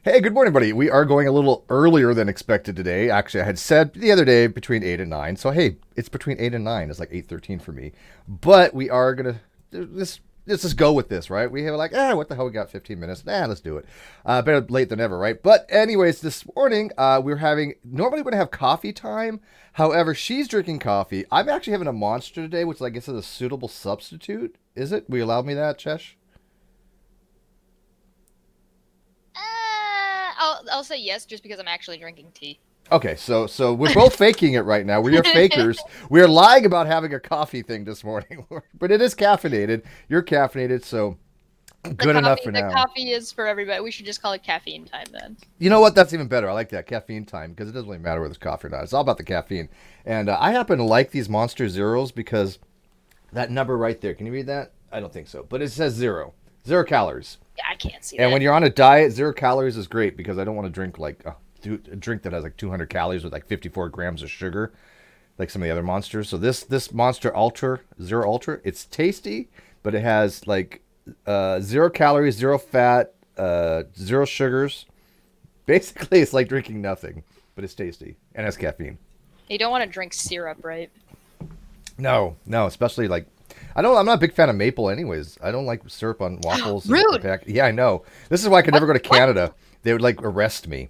Hey, good morning, buddy. We are going a little earlier than expected today. Actually, I had said the other day between 8 and 9. So, hey, it's between 8 and 9. It's like 8:13 for me. But we are going to let's just go with this, right? We have like, what the hell? We got 15 minutes. Let's do it. Better late than never, right? But anyways, this morning, normally we're going to have coffee time. However, she's drinking coffee. I'm actually having a Monster today, which I guess is a suitable substitute. Is it? Will you allow me that, Chesh? I'll say yes just because I'm actually drinking tea. Okay, so we're both faking it right now. We are fakers. We are lying about having a coffee thing this morning, but it is caffeinated. You're caffeinated, so good enough for The now. coffee is for everybody. We should just call it caffeine time then. You know what? That's even better. I like that caffeine time because it doesn't really matter whether it's coffee or not. It's all about the caffeine. And I happen to like these Monster Zeros because that number right there. Can you read that? I don't think so, but it says 0 calories. Yeah, I can't see And that. when you're on a diet, 0 calories is great because I don't want to drink like a drink that has like 200 calories with like 54 grams of sugar, like some of the other monsters. So this Monster Ultra, Zero Ultra, it's tasty, but it has like 0 calories, zero fat, zero sugars. Basically, it's like drinking nothing, but it's tasty and has caffeine. You don't want to drink syrup, right? No, no, especially like I'm not a big fan of maple anyways. I don't like syrup on waffles. Rude. Yeah, I know. This is why I could never go to What? Canada. They would like arrest me.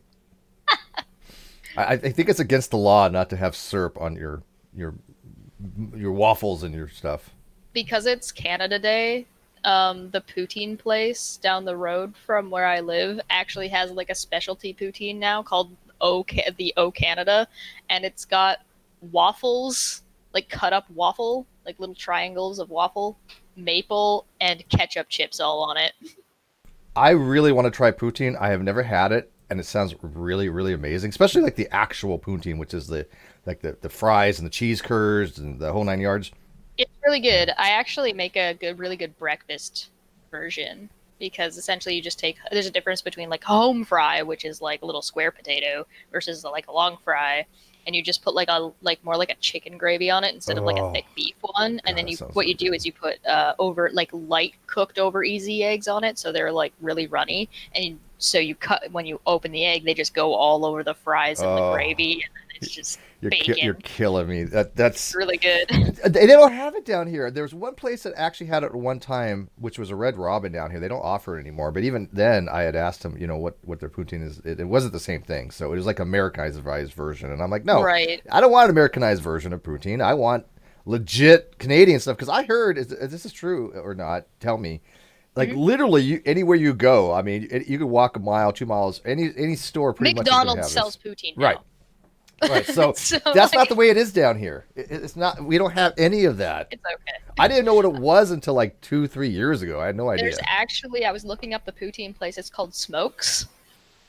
I think it's against the law not to have syrup on your waffles and your stuff. Because it's Canada Day, the poutine place down the road from where I live actually has like a specialty poutine now called the O Canada, and it's got waffles, like cut up waffle, like little triangles of waffle, maple, and ketchup chips all on it. I really want to try poutine. I have never had it, and it sounds really, really amazing. Especially like the actual poutine, which is the fries and the cheese curds and the whole 9 yards. It's really good. I actually make a really good breakfast version because essentially you just take. There's a difference between like home fry, which is like a little square potato, versus like a long fry, and you just put like more like a chicken gravy on it instead of like a Oh, thick beef one. And God, then that sounds what so you do good. is you put over like light cooked over easy eggs on it, so they're like really runny. And so you cut when you open the egg, they just go all over the fries and the Oh, gravy, and then it's just you're bacon. killing me. It's That's really good. they don't have it down here. There's one place that actually had it at one time, which was a Red Robin down here. They don't offer it anymore. But even then, I had asked them, what their poutine is. It wasn't the same thing. So it was like Americanized version. And I'm like, no, Right. I don't want an Americanized version of poutine. I want legit Canadian stuff. Because I heard, is this is true or not? Tell me. Like Mhm. literally, anywhere you go, I mean, you could walk a mile, 2 miles, any store pretty much is going to McDonald's have sells this. poutine Right. now. Right. So So that's not the like way it is down here. It's not. We don't have any of that. it's okay. I didn't know what it was until like 2, 3 years ago. I had no There's idea. actually I was looking up the poutine place. It's called Smokes,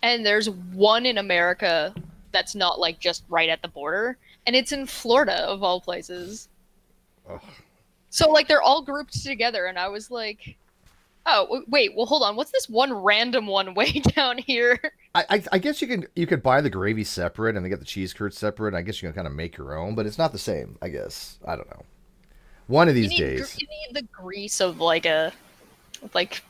and there's one in America that's not like just right at the border, and it's in Florida of all places. Ugh. So like they're all grouped together, and I was like, oh wait, well hold on, what's this one random one way down here? I guess you could buy the gravy separate and then get the cheese curds separate. And I guess you can kind of make your own, but it's not the same. I guess I don't know. One of You these need days. you need the grease of like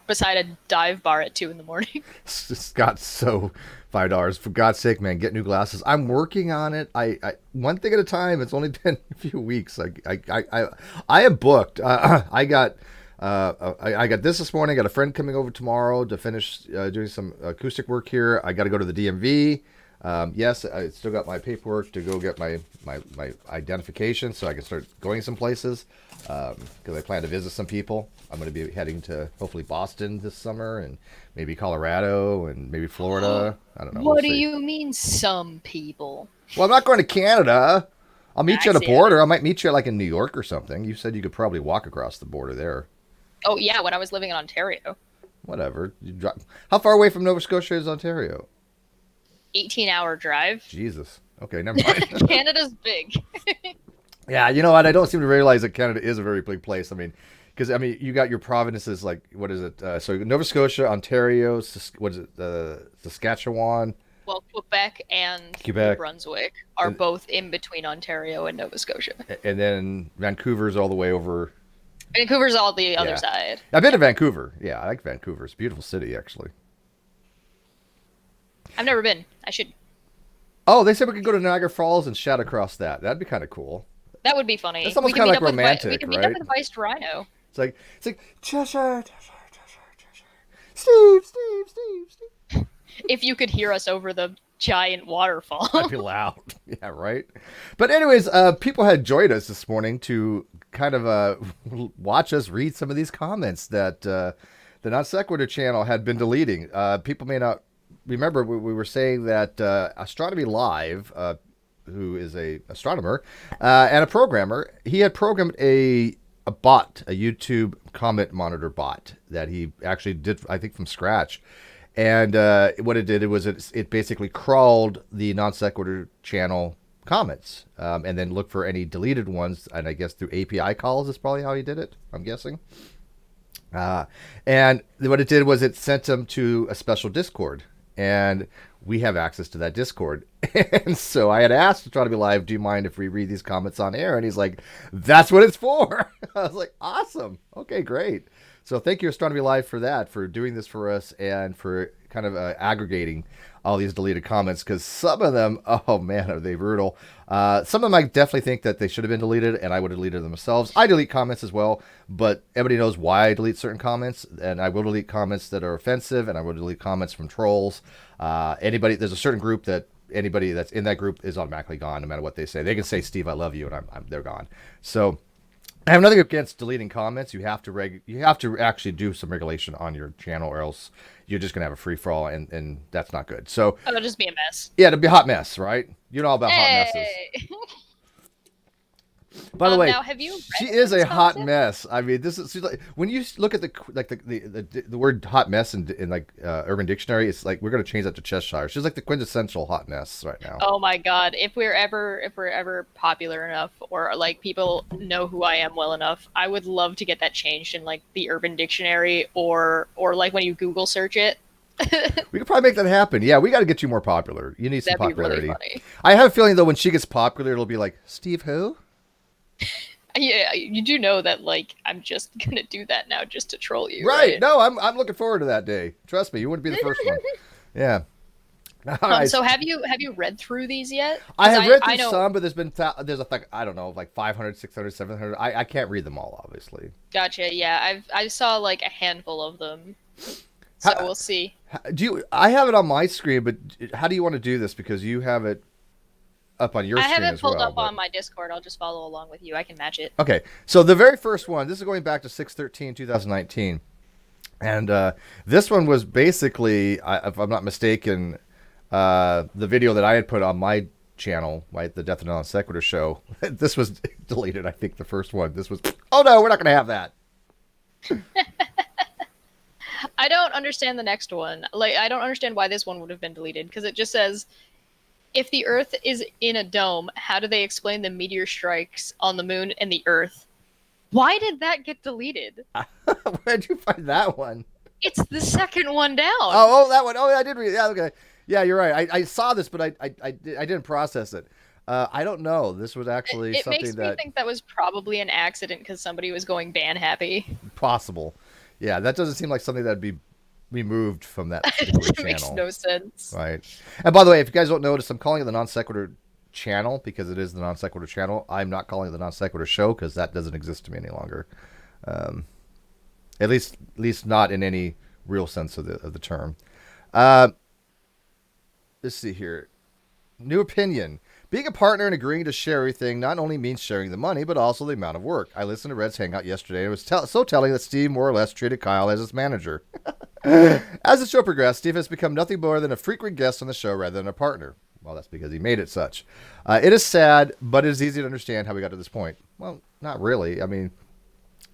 beside a dive bar at 2 in the morning. It's got so $5 for God's sake, man. Get new glasses. I'm working on it. I one thing at a time. It's only been a few weeks. I am booked. I got this morning. I got a friend coming over tomorrow to finish doing some acoustic work here. I got to go to the DMV. Yes, I still got my paperwork to go get my identification so I can start going some places because I plan to visit some people. I'm going to be heading to hopefully Boston this summer and maybe Colorado and maybe Florida. I don't know. We'll What do see. you mean, some people? Well, I'm not going to Canada. I'll meet I you at a see it. border. I might meet you like in New York or something. You said you could probably walk across the border there. Oh yeah, when I was living in Ontario. Whatever. How far away from Nova Scotia is Ontario? 18-hour drive. Jesus. Okay, never mind. Canada's big. Yeah, you know what? I don't seem to realize that Canada is a very big place. I mean, because you got your provinces like what is it? So Nova Scotia, Ontario, what is it? Saskatchewan, Well, Quebec and New Quebec, Brunswick are and, both in between Ontario and Nova Scotia. and then Vancouver's all the way over. Vancouver's all the other Yeah, side. I've been Yeah. to Vancouver. Yeah, I like Vancouver. It's a beautiful city, actually. I've never been. I should. Oh, they said we could go to Niagara Falls and shout across that. That'd be kind of cool. That would be That's funny. almost kind of like We romantic, can meet up right? with Vice Rhino. It's like Cheshire, Cheshire, Cheshire, Cheshire. Steve, Steve, Steve, Steve. If you could hear us over the giant waterfall. I'd be loud. Yeah, right. But anyways, people had joined us this morning to kind of watch us read some of these comments that the Non-Sequitur channel had been deleting. People may not remember we were saying that Astronomy Live, who is a astronomer and a programmer, he had programmed a bot, a YouTube comment monitor bot that he actually did, I think, from scratch. And what it did, it basically crawled the Non-Sequitur channel comments and then looked for any deleted ones. And I guess through API calls is probably how he did it, I'm guessing. And what it did was it sent them to a special Discord. And we have access to that Discord. And so I had asked to try to be live, do you mind if we read these comments on air? And he's like, that's what it's for. I was like, awesome. Okay, great. So thank you, Astronomy Live, for that, for doing this for us and for kind of aggregating all these deleted comments, because some of them, oh man, are they brutal. Some of them I definitely think that they should have been deleted, and I would have deleted them myself. I delete comments as well, but everybody knows why I delete certain comments, and I will delete comments that are offensive, and I will delete comments from trolls. There's a certain group that anybody that's in that group is automatically gone, no matter what they say. They can say, Steve, I love you, and they're gone. So I have nothing against deleting comments. You have to actually do some regulation on your channel, or else you're just gonna have a free for all, and that's not good. So it'll just be a mess. Yeah, it'll be a hot mess, right? You know all about hot messes. By the way, now, have you she is a hot concept? mess. I mean, she's like, when you look at the word hot mess in like Urban Dictionary, it's like we're gonna change that to Cheshire. She's like the quintessential hot mess right now. Oh my god! If we're ever popular enough, or like people know who I am well enough, I would love to get that changed in like the Urban Dictionary, or like when you Google search it. We could probably make that happen. Yeah, we got to get you more popular. You need some That'd be popularity. really funny. I have a feeling though, when she gets popular, it'll be like, Steve who? Yeah, you do know that like I'm just gonna do that now just to troll you, Right. right? No, I'm looking forward to that day. Trust me, you wouldn't be the first one. Yeah. All right. So have you read through these yet? I have read I through know. some, but there's I don't know, like 500, 600, 700. I can't read them all, obviously. Gotcha. Yeah, I saw like a handful of them. So we'll see. I have it on my screen, but how do you want to do this? Because you have it up on your I screen have it as pulled well, up on my Discord. I'll just follow along with you. I can match it. Okay, so the very first one, this is going back to 6/13/2019, and this one was basically, if I'm not mistaken, the video that I had put on my channel, right, the Death of Non-Sequitur Show. This was deleted, I think, the first one. This was, oh no, we're not going to have that. I don't understand the next one. Like, I don't understand why this one would have been deleted, because it just says, if the Earth is in a dome, how do they explain the meteor strikes on the moon and the Earth? Why did that get deleted? Where'd you find that one? It's the second one down. Oh, that one. Oh, I did read it. Yeah, okay. Yeah, you're right. I saw this, but I didn't process it. I don't know. This was actually it something makes me think that was probably an accident because somebody was going ban happy. Possible. Yeah, that doesn't seem like something that'd be removed from that particular It channel. makes no sense. Right. And by the way, if you guys don't notice, I'm calling it the Non-Sequitur channel because it is the Non-Sequitur channel. I'm not calling it the Non-Sequitur show because that doesn't exist to me any longer. At least not in any real sense of the term. Let's see here. New opinion. Being a partner and agreeing to share everything not only means sharing the money, but also the amount of work. I listened to Red's Hangout yesterday, and it was so telling that Steve more or less treated Kyle as his manager. As the show progressed, Steve has become nothing more than a frequent guest on the show rather than a partner. Well, that's because he made it such. It is sad, but it is easy to understand how we got to this point. Well, not really. I mean,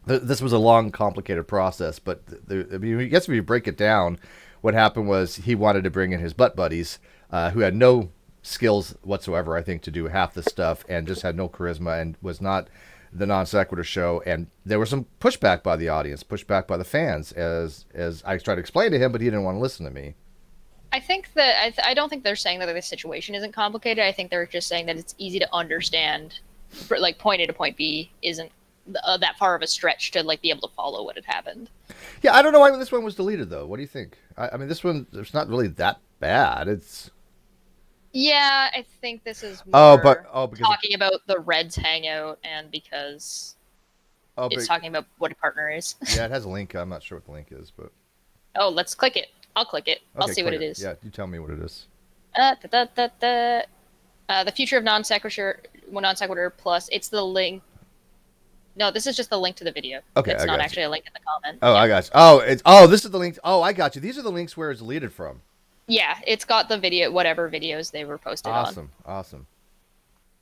this was a long, complicated process, but I guess if you break it down, what happened was he wanted to bring in his butt buddies who had no skills whatsoever, I think, to do half the stuff and just had no charisma and was not the Non-Sequitur show. And there was some pushback by the audience, pushback by the fans as I tried to explain to him, but he didn't want to listen to me. I think that I don't think they're saying that the situation isn't complicated. I think they're just saying that it's easy to understand. Like point A to point B isn't that far of a stretch to like be able to follow what had happened. Yeah, I don't know why this one was deleted though. What do you think? I mean, this one, there's not really that bad. It's Yeah, I think this is oh, more because talking about the Reds hangout and because it's but talking about what a partner is. yeah, it has a link. I'm not sure what the link is, but Oh, let's click it. I'll click it. I'll okay, see what click it it. is. Yeah, you tell me what it is. Da, da, da, da. The future of non sequitur plus. It's the link. No, this is just the link to the video. Okay, It's I not got you. actually a link in the comment. Oh, Yeah. I got you. Oh, this is the link. Oh, I got you. These are the links where it's deleted from. Yeah, it's got the video, whatever videos they were posted on. Awesome.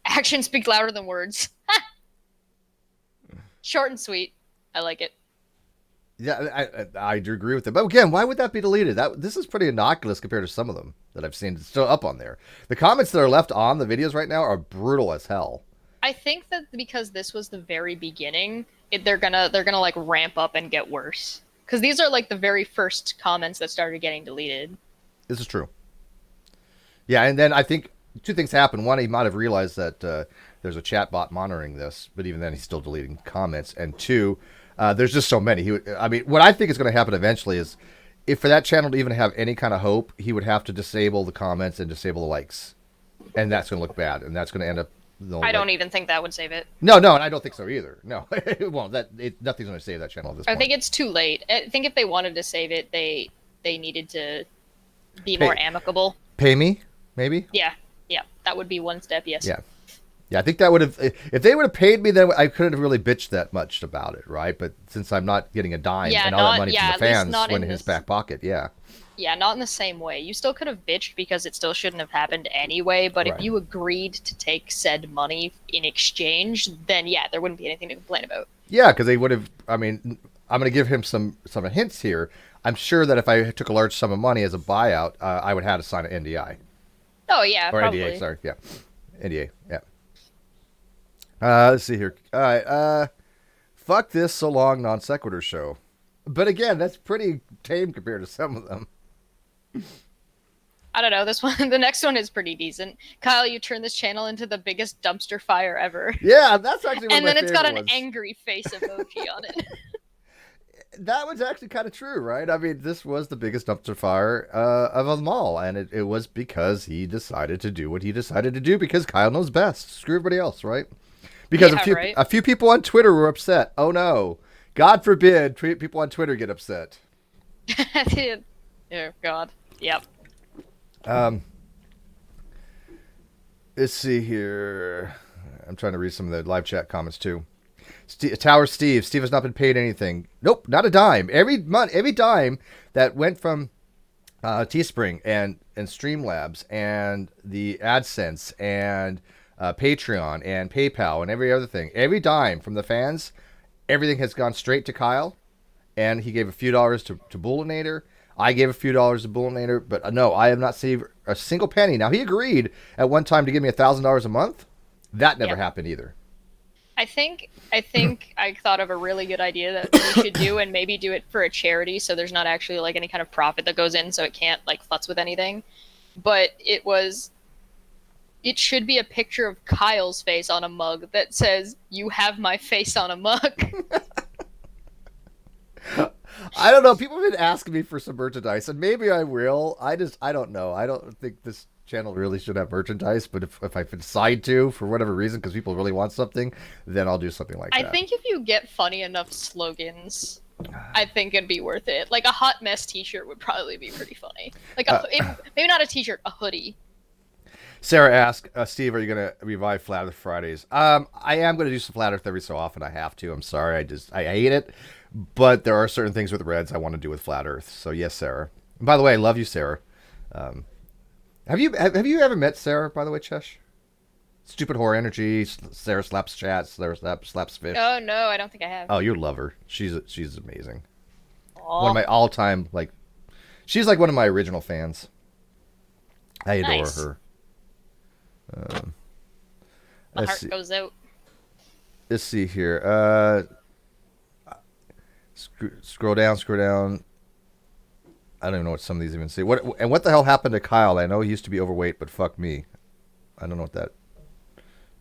Actions speak louder than words. Short and sweet. I like it. Yeah, I do agree with it. But again, why would that be deleted? This is pretty innocuous compared to some of them that I've seen. It's still up on there. The comments that are left on the videos right now are brutal as hell. I think that because this was the very beginning, they're gonna like ramp up and get worse. Because these are like the very first comments that started getting deleted. This is true. Yeah, and then I think two things happen. One, he might have realized that there's a chat bot monitoring this, but even then, he's still deleting comments. And two, there's just so many. What I think is going to happen eventually is, if for that channel to even have any kind of hope, he would have to disable the comments and disable the likes, and that's going to look bad, and that's going to end up. I don't even think that would save it. No, and I don't think so either. No, it won't. Nothing's going to save that channel at this point. I think it's too late. I think if they wanted to save it, they needed to be more amicable. Pay me, maybe. Yeah, that would be one step. Yes. Yeah, I think that would have, if they would have paid me, then I couldn't have really bitched that much about it, right? But since I'm not getting a dime and all that money from the fans went in his back pocket, yeah. Yeah, not in the same way. You still could have bitched because it still shouldn't have happened anyway, but if you agreed to take said money in exchange, then yeah, there wouldn't be anything to complain about. Yeah, because they would have, I'm going to give him some hints here. I'm sure that if I took a large sum of money as a buyout, I would have to sign an NDI. Oh, yeah, or probably. NDA, sorry, yeah. NDA, yeah. Let's see here. All right, fuck this so long Non-Sequitur Show. But again, that's pretty tame compared to some of them. I don't know, this one, the next one is pretty decent. Kyle, you turned this channel into the biggest dumpster fire ever. Yeah, that's actually one of my And then it's got an ones. angry face emoji on it. That was actually kind of true, right? I mean, this was the biggest dumpster fire of them all, and it was because he decided to do what he decided to do because Kyle knows best. Screw everybody else, right? Because a few people on Twitter were upset. Oh no, God forbid people on Twitter get upset. Oh God, yep. Let's see here. I'm trying to read some of the live chat comments too. Tower Steve has not been paid anything. Nope, not a dime. Every dime that went from Teespring and Streamlabs and the AdSense and Patreon and PayPal and every other thing, every dime from the fans, everything has gone straight to Kyle, and he gave a few dollars to Bullinator. I gave a few dollars to Bullinator, but no, I have not saved a single penny. Now, he agreed at one time to give me $1,000 a month. That never happened either. I think I thought of a really good idea that we should do, and maybe do it for a charity, so there's not actually like any kind of profit that goes in, so it can't like futz with anything. But it should be a picture of Kyle's face on a mug that says, "You have my face on a mug." I don't know. People have been asking me for some merchandise, and maybe I will. I don't know. I don't think this channel really should have merchandise, but if I decide to, for whatever reason, because people really want something, then I'll do something like that. I think if you get funny enough slogans, I think it'd be worth it. Like a hot mess t-shirt would probably be pretty funny. Like maybe not a t-shirt, a hoodie. Sarah asked, Steve, are you going to revive Flat Earth Fridays? I am going to do some Flat Earth every so often. I have to. I'm sorry. I hate it. But there are certain things with Reds I want to do with Flat Earth. So yes, Sarah. And by the way, I love you, Sarah. Have you ever met Sarah, by the way, Chesh? Stupid Whore Energy, Sarah slaps chat, Sarah slaps fish. Oh no, I don't think I have. Oh, you love her. She's amazing. Aww. One of my all-time, she's like one of my original fans. I adore her. My heart goes out. Let's see here. Scroll down. I don't even know what some of these even say. What the hell happened to Kyle? I know he used to be overweight, but fuck me. I don't know what that.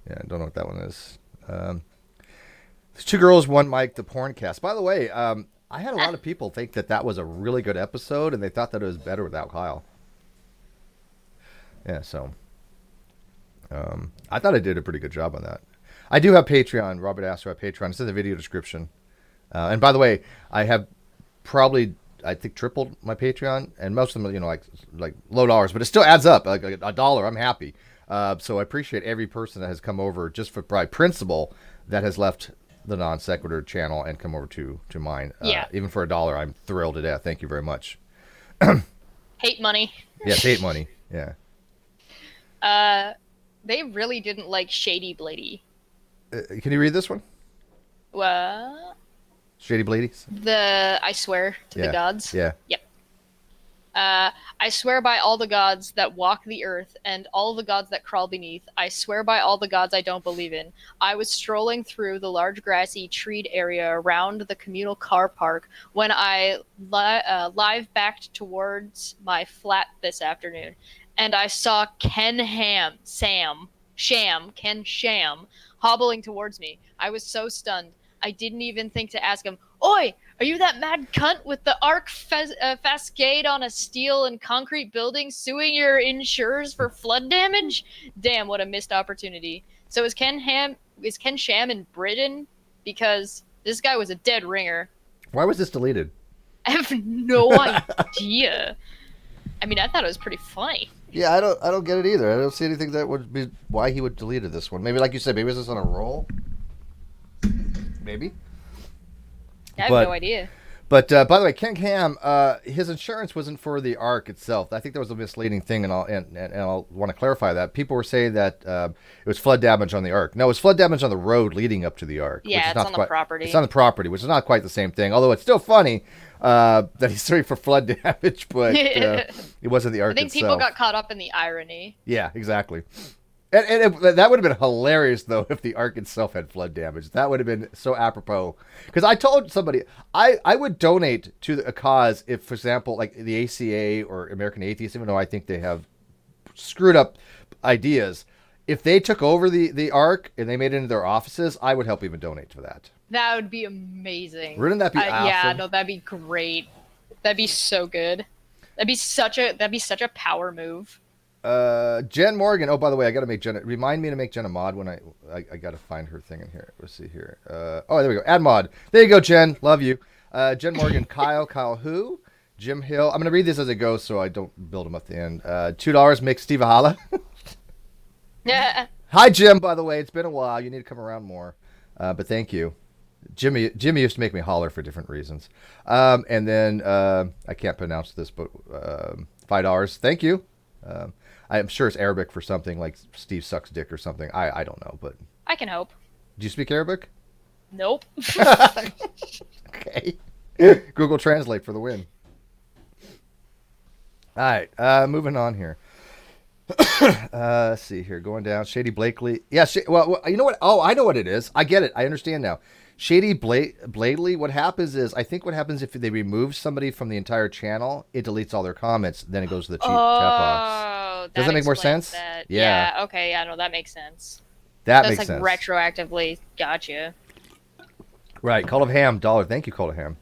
Yeah, I don't know what that one is. There's Two Girls, One Mic, the Porncast. By the way, I had a lot of people think that was a really good episode, and they thought that it was better without Kyle. Yeah, so I thought I did a pretty good job on that. I do have Patreon. Robert asked about Patreon. It's in the video description. And by the way, I have probably, I think, tripled my Patreon, and most of them, you know, like low dollars, but it still adds up. Like a dollar, I'm happy. So I appreciate every person that has come over just for by principle that has left the Non-Sequitur channel and come over to mine. Yeah. Even for a dollar, I'm thrilled to death. Thank you very much. Hate money. Yes, hate money. Yeah. They really didn't like Shady Blady. Can you read this one? What? Shady Blady? I swear to the gods. Yeah. Yep. I swear by all the gods that walk the earth and all the gods that crawl beneath. I swear by all the gods I don't believe in. I was strolling through the large grassy treed area around the communal car park when I live backed towards my flat this afternoon, and I saw Ken Sham hobbling towards me. I was so stunned. I didn't even think to ask him, "Oi, are you that mad cunt with the arc fascade on a steel and concrete building suing your insurers for flood damage?" Damn, what a missed opportunity. So is Ken Sham in Britain? Because this guy was a dead ringer. Why was this deleted? I have no idea. I mean, I thought it was pretty funny. Yeah, I don't get it either. I don't see anything that would be why he would delete this one. Maybe, like you said, maybe this is on a roll. Maybe. I have no idea. But by the way, Ken Ham, his insurance wasn't for the arc itself. I think that was a misleading thing, and I'll want to clarify that. People were saying that it was flood damage on the arc. No, it was flood damage on the road leading up to the arc. Yeah, it's on the property. It's on the property, which is not quite the same thing. Although it's still funny that he's suing for flood damage, but it wasn't the arc itself. I think people got caught up in the irony. Yeah, exactly. And that would have been hilarious, though, if the arc itself had flood damage. That would have been so apropos. Because I told somebody, I would donate to a cause if, for example, like the ACA or American Atheists, even though I think they have screwed up ideas, if they took over the arc and they made it into their offices, I would help even donate for that. That would be amazing. Wouldn't that be awesome? Yeah, no, that'd be great. That'd be so good. That'd be such a power move. Jen Morgan. Oh, by the way, I got to make Jen. Remind me to make Jen a mod when I got to find her thing in here. Let's see here. Oh, there we go. Add mod. There you go, Jen. Love you. Jen Morgan. Kyle who? Jim Hill. I'm gonna read this as it goes, so I don't build them up at the end. $2 make Steve a holla. Yeah. Hi, Jim. By the way, it's been a while. You need to come around more. But thank you. Jimmy used to make me holler for different reasons. And then I can't pronounce this, but $5. Thank you. I'm sure it's Arabic for something like Steve sucks dick or something. I don't know, but I can hope. Do you speak Arabic? Nope. Okay. Google Translate for the win. All right, moving on here. Let's see here. Going down. Shady Blakely. Yeah, well, you know what? Oh, I know what it is. I get it. I understand now. Shady Bladely, what happens is, I think what happens if they remove somebody from the entire channel, it deletes all their comments, then it goes to the chat box. Does that make more sense? Yeah. Okay. Yeah. No, that makes sense. That makes sense. That's like retroactively. Gotcha. Right. Call of Ham, $1. Thank you, Call of Ham.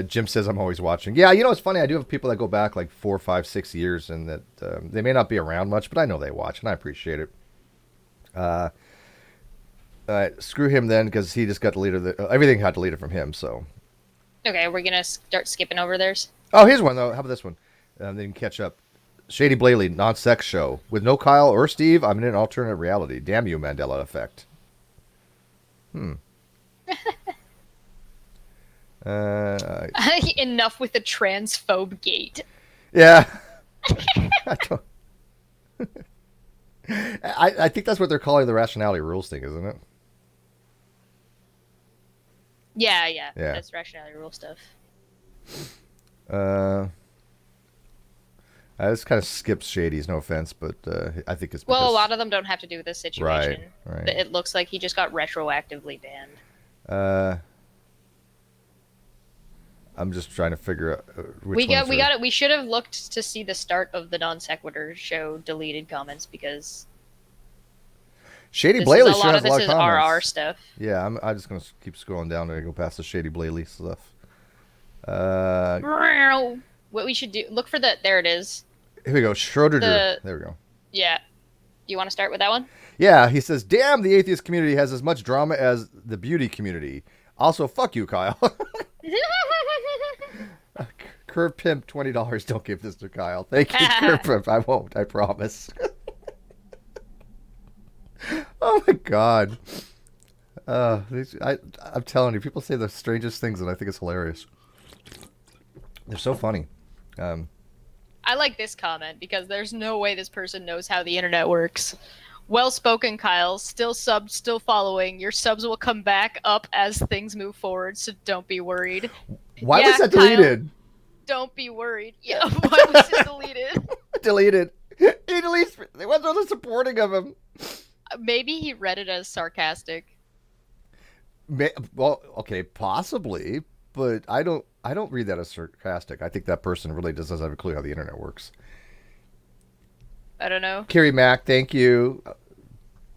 Jim says I'm always watching. Yeah, you know it's funny. I do have people that go back like 4, 5, 6 years, and that they may not be around much, but I know they watch, and I appreciate it. Screw him then, because he just got deleted. Everything got deleted from him. So. Okay, we're gonna start skipping over theirs. Oh, here's one though. How about this one? They can catch up. Shady Bladely, non-sex show with no Kyle or Steve. I'm in an alternate reality. Damn you, Mandela effect. Enough with the transphobe gate. Yeah. I think that's what they're calling the rationality rules thing, isn't it? Yeah. That's rationality rule stuff. This kind of skips Shady's, no offense, but I think it's because... Well, a lot of them don't have to do with this situation. Right. It looks like he just got retroactively banned. I'm just trying to figure out which we got it. We should have looked to see the start of the Non-Sequitur Show deleted comments, because Shady Bladely sure has a lot of comments. RR stuff. Yeah, I'm just gonna keep scrolling down and go past the Shady Bladely stuff. What we should do? Look for the. There it is. Here we go. Schrodinger. The There we go. yeah. You want to start with that one? Yeah, he says, damn, the atheist community has as much drama as the beauty community. Also, fuck you, Kyle. Curve Pimp, $20. Don't give this to Kyle. Thank you, Curve Pimp. I won't, I promise. Oh, my God. I'm telling you, people say the strangest things, and I think it's hilarious. They're so funny. I like this comment because there's no way this person knows how the internet works. Well spoken, Kyle. Still subbed, still following. Your subs will come back up as things move forward, so don't be worried. Why was that deleted? Kyle, don't be worried. Yeah, why was it deleted? Deleted. He deletes. They went so supporting of him. Maybe he read it as sarcastic. Well, okay, possibly, but I don't read that as sarcastic. I think that person really doesn't have a clue how the internet works. I don't know. Carrie Mack, thank you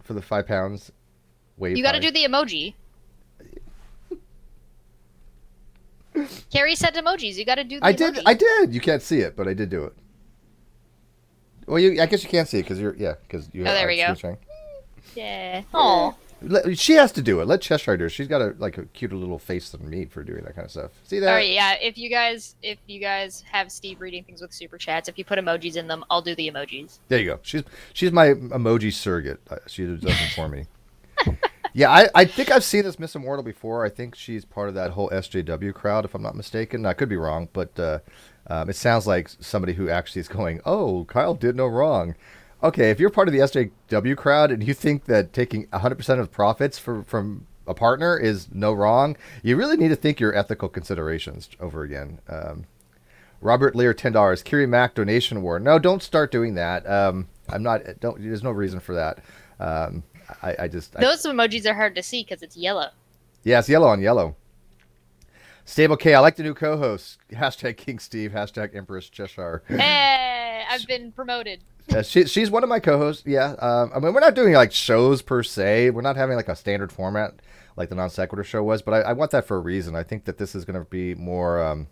for the £5. Wave. You got to do the emoji. Carrie said emojis. You got to do the emoji. I did. You can't see it, but I did do it. Well, I guess you can't see it because you. Oh, there we go. Sharing. Yeah. Oh. She has to do it. Let Cheshire do it. She's got a cuter little face than me for doing that kind of stuff. See that? All right, yeah. If you guys have Steve reading things with super chats, if you put emojis in them, I'll do the emojis. There you go. She's my emoji surrogate. She does them for me. Yeah, I think I've seen this Miss Immortal before. I think she's part of that whole SJW crowd, if I'm not mistaken. I could be wrong, but it sounds like somebody who actually is going, "Oh, Kyle did no wrong." Okay, if you're part of the SJW crowd and you think that taking 100% of profits from a partner is no wrong, you really need to think your ethical considerations over again. Robert Lear, $10. Kiri Mack donation war. No, don't start doing that. I'm not. Don't. There's no reason for that. Those emojis are hard to see because it's yellow. Yeah, it's yellow on yellow. Stable K, I like the new co-host. Hashtag King Steve. Hashtag Empress Cheshire. Hey, I've been promoted. She's one of my co-hosts. Yeah. I mean, we're not doing like shows per se. We're not having like a standard format like the Non-Sequitur Show was, but I want that for a reason. I think that this is going to be more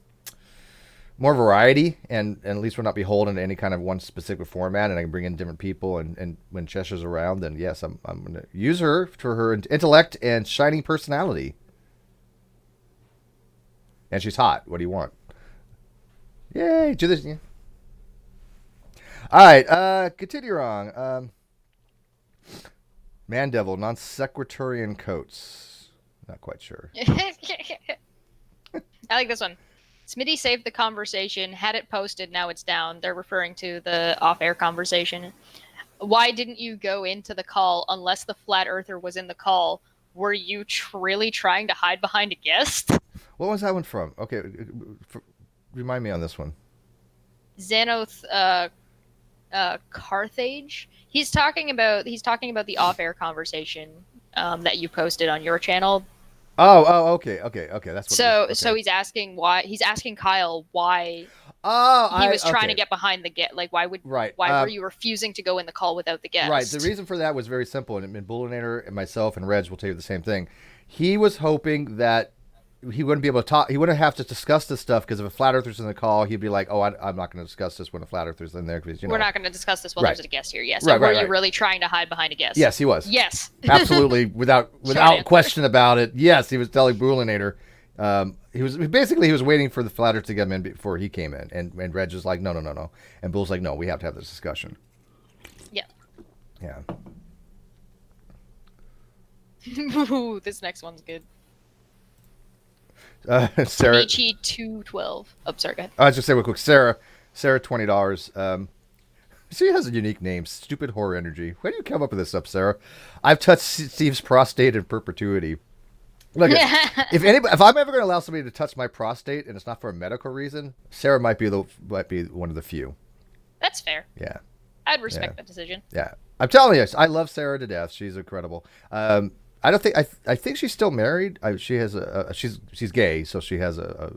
variety, and at least we're not beholden to any kind of one specific format, and I can bring in different people. And when Cheshire's around, then yes, I'm going to use her for her intellect and shining personality. And she's hot. What do you want? Yay! Do this. Yeah. All right. Continue on. Man Devil, non-sequiturian coats. Not quite sure. I like this one. Smitty saved the conversation, had it posted, now it's down. They're referring to the off-air conversation. Why didn't you go into the call unless the flat earther was in the call? Were you really trying to hide behind a guest? What was that one from? Okay, remind me on this one. Xanoth Carthage. He's talking about the off-air conversation that you posted on your channel. Oh, okay. That's what. So he's asking why. He's asking Kyle why. He was trying to get behind the guest. Like, why were you refusing to go in the call without the guest? Right. The reason for that was very simple, and Bullinator and myself and Reg will tell you the same thing. He was hoping that he wouldn't be able to talk. He wouldn't have to discuss this stuff because if a flat earther's in the call, he'd be like, "Oh, I'm not going to discuss this when a flat earther's in there." Because we're not going to discuss this while there's a guest here. Yes. So were you really trying to hide behind a guest? Yes, he was. Yes. Absolutely, without question about it. Yes, he was telling Bullinator. He was waiting for the flat earth to get him in before he came in, and Reg was like, no, and Bull's like, no, we have to have this discussion. Yeah. Yeah. Ooh, this next one's good. Sarah. Michi 212. Oh, sorry, go ahead. I was just say real quick. Sarah, $20. She has a unique name, Stupid Horror Energy. Where do you come up with this stuff, Sarah? I've touched Steve's prostate in perpetuity. Look, if I'm ever going to allow somebody to touch my prostate and it's not for a medical reason, Sarah might be one of the few. That's fair. Yeah. I'd respect that decision. Yeah. I'm telling you, I love Sarah to death. She's incredible. I don't think I think she's still married. She has she's gay, so she has a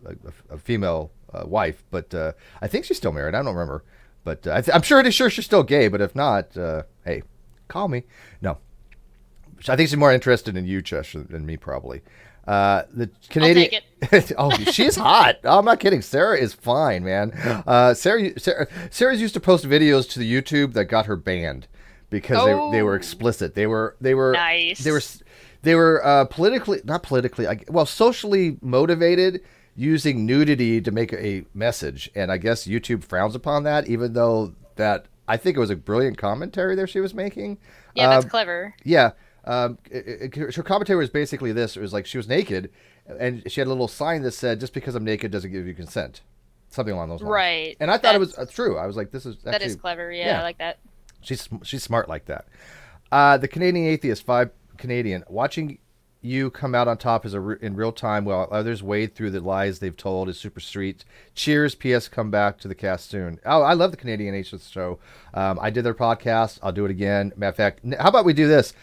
female wife. But I think she's still married. I don't remember, but I'm sure she's still gay. But if not, hey, call me. No, I think she's more interested in you, Cheshire, than me, probably. The Canadian. I'll take it. Oh, she's hot. Oh, I'm not kidding. Sarah is fine, man. Sarah's used to post videos to the YouTube that got her banned because they were explicit. They were Nice. they were socially motivated, using nudity to make a message, and I guess YouTube frowns upon that, even though that I think it was a brilliant commentary there she was making. Yeah, that's clever. Yeah. Her commentary was basically this. It was like she was naked, and she had a little sign that said, "Just because I'm naked doesn't give you consent." Something along those lines. Right. And I thought it was true. I was like, "This is actually, that is clever. Yeah, I like that. She's smart like that." The Canadian atheist, 5 Canadian, watching you come out on top in real time while others wade through the lies they've told is super sweet. Cheers. P.S. Come back to the cast soon. Oh, I love the Canadian atheist show. I did their podcast. I'll do it again. Matter of fact, how about we do this?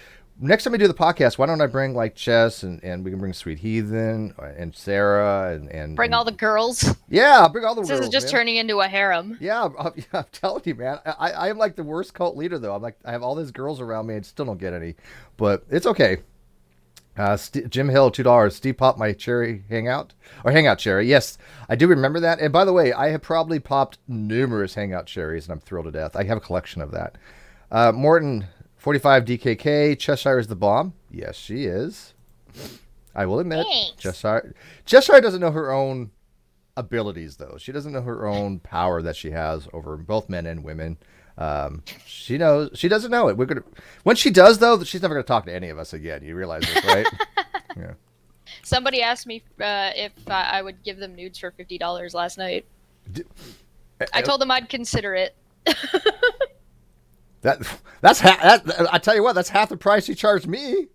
Next time we do the podcast, why don't I bring like Chess and we can bring Sweet Heathen and Sarah and bring all the girls. Yeah, bring all the girls. This is just turning into a harem. Yeah, I'm telling you, man. I am like the worst cult leader though. I have all these girls around me and still don't get any, but it's okay. Jim Hill, $2. Steve popped my cherry hangout cherry. Yes, I do remember that. And by the way, I have probably popped numerous hangout cherries, and I'm thrilled to death. I have a collection of that. Morton. 45 DKK. Cheshire is the bomb. Yes, she is. I will admit. Thanks. Cheshire doesn't know her own abilities, though. She doesn't know her own power that she has over both men and women. She knows. She doesn't know it. When she does, though, she's never going to talk to any of us again. You realize this, right? Yeah. Somebody asked me if I would give them nudes for $50 last night. I told them I'd consider it. I tell you what, that's half the price you charged me.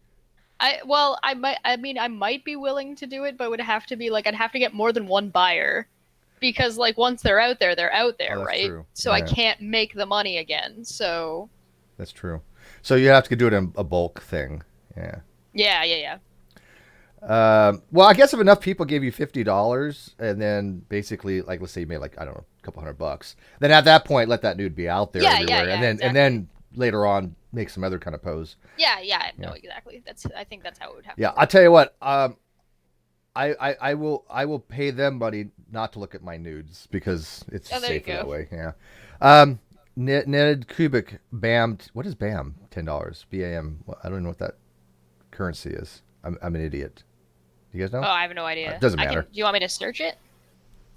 I might be willing to do it, but it would have to be like I'd have to get more than one buyer, because like once they're out there, right? True. So yeah. I can't make the money again. So that's true. So you have to do it in a bulk thing. Yeah. Yeah. Well, I guess if enough people gave you $50 and then basically, like, let's say you made like, I don't know, a couple $100, then at that point, let that nude be out there everywhere. And then later on, make some other kind of pose. Yeah. No, exactly. I think that's how it would happen. Yeah. I'll tell you what, I will pay them money not to look at my nudes because it's safer that way. Yeah. Ned Kubik, BAM. What is BAM? $10. BAM. Well, I don't know what that currency is. I'm an idiot. You guys know? Oh, I have no idea. It doesn't matter. Do you want me to search it?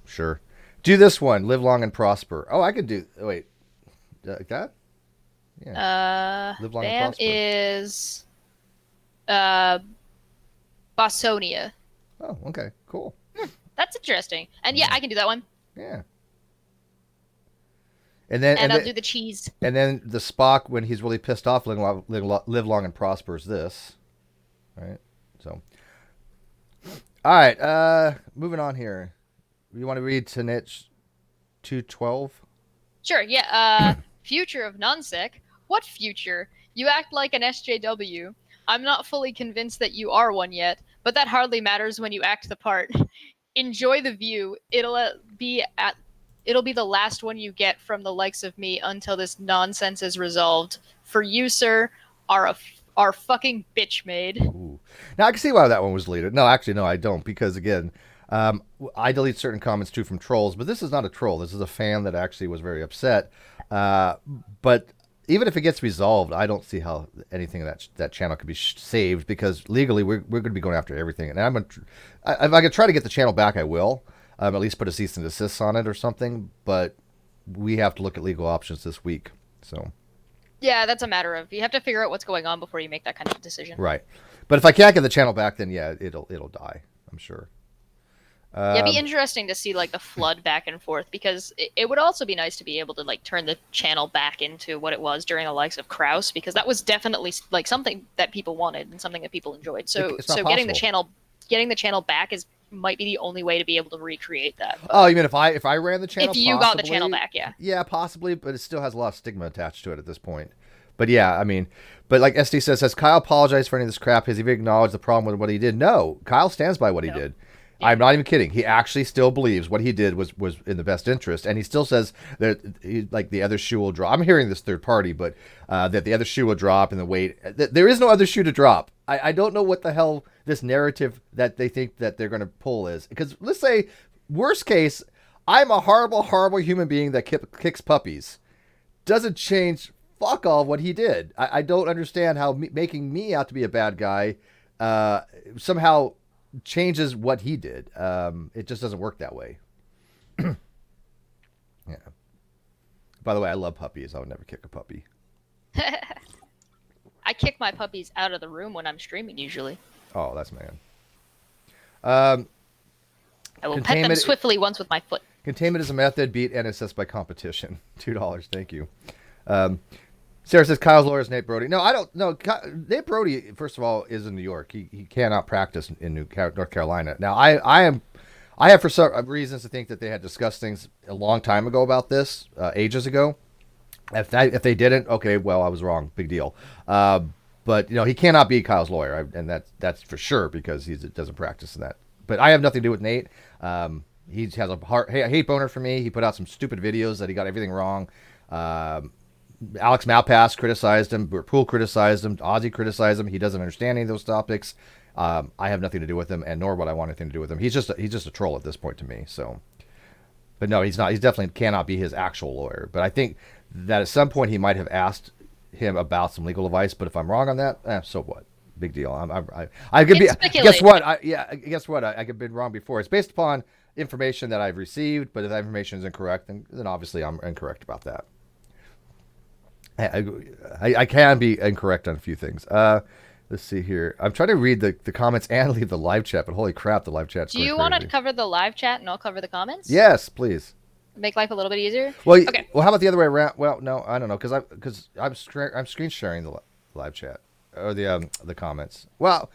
Sure. Do this one. Live long and prosper. Oh, I could do. Wait. Like that? Yeah. Live long and prosper. Is Bossonia. Oh, okay. Cool. That's interesting. And yeah, I can do that one. Yeah. And then I'll do the cheese. And then the Spock, when he's really pissed off, live long and prosper is this. Right. So. All right, moving on here. You want to read Tanich 212? Sure, yeah. Future of non-sec. What future? You act like an SJW. I'm not fully convinced that you are one yet, but that hardly matters when you act the part. Enjoy the view. It'll be the last one you get from the likes of me until this nonsense is resolved. For you, sir, are fucking bitch made. Ooh. Now I can see why that one was deleted. No, actually, no, I don't, because again, I delete certain comments too from trolls, but this is not a troll. This is a fan that actually was very upset. But even if it gets resolved, I don't see how anything of that channel could be saved, because legally we're going to be going after everything. And if I could try to get the channel back, I will. At least put a cease and desist on it or something. But we have to look at legal options this week. So. Yeah, that's a matter of you have to figure out what's going on before you make that kind of decision. Right. But if I can't get the channel back, then yeah, it'll die, I'm sure. It'd be interesting to see like the flood back and forth, because it would also be nice to be able to like turn the channel back into what it was during the likes of Krauss, because that was definitely like something that people wanted and something that people enjoyed. So getting the channel back might be the only way to be able to recreate that. Oh, you mean if I ran the channel? If you got the channel back, yeah. Yeah, possibly, but it still has a lot of stigma attached to it at this point. But yeah, I mean, but like SD says, has Kyle apologized for any of this crap? Has he acknowledged the problem with what he did? No, Kyle stands by what he did. Yeah. I'm not even kidding. He actually still believes what he did was in the best interest, and he still says that like the other shoe will drop. I'm hearing this third party, but that the other shoe will drop and the weight. There is no other shoe to drop. I don't know what the hell this narrative that they think that they're going to pull is. Because let's say, worst case, I'm a horrible, horrible human being that kicks puppies. Doesn't change fuck all what he did. I don't understand how making me out to be a bad guy somehow changes what he did. It just doesn't work that way. Yeah. By the way, I love puppies. I would never kick a puppy. I kick my puppies out of the room when I'm streaming usually. Oh, that's man. I will pet them swiftly once with my foot. Containment is a method. Beat NSS by competition. $2. Thank you. Sarah says Kyle's lawyer is Nate Brody. No, I don't know. Nate Brody, first of all, is in New York. He cannot practice in North Carolina. Now, I have for some reasons to think that they had discussed things a long time ago about this, ages ago. If they didn't, okay, well, I was wrong. Big deal. But he cannot be Kyle's lawyer, and that's for sure because he doesn't practice in that. But I have nothing to do with Nate. He has a hate boner for me. He put out some stupid videos that he got everything wrong. Alex Malpass criticized him. Poole criticized him. Ozzy criticized him. He doesn't understand any of those topics. I have nothing to do with him, and nor would I want anything to do with him. He's just a troll at this point to me. So, but no, he's not. He definitely cannot be his actual lawyer. But I think that at some point he might have asked him about some legal advice. But if I'm wrong on that, so what? Big deal. I could be. Guess what? Guess what? I could have been wrong before. It's based upon information that I've received. But if that information is incorrect, then obviously I'm incorrect about that. I can be incorrect on a few things. Let's see here. I'm trying to read the comments and leave the live chat, but holy crap, the live chat's Do you want to cover the live chat and I'll cover the comments? Yes, please. Make life a little bit easier? Well, okay. Well, how about the other way around? Well, no, I don't know, because I'm screen sharing the live chat or the comments. Well,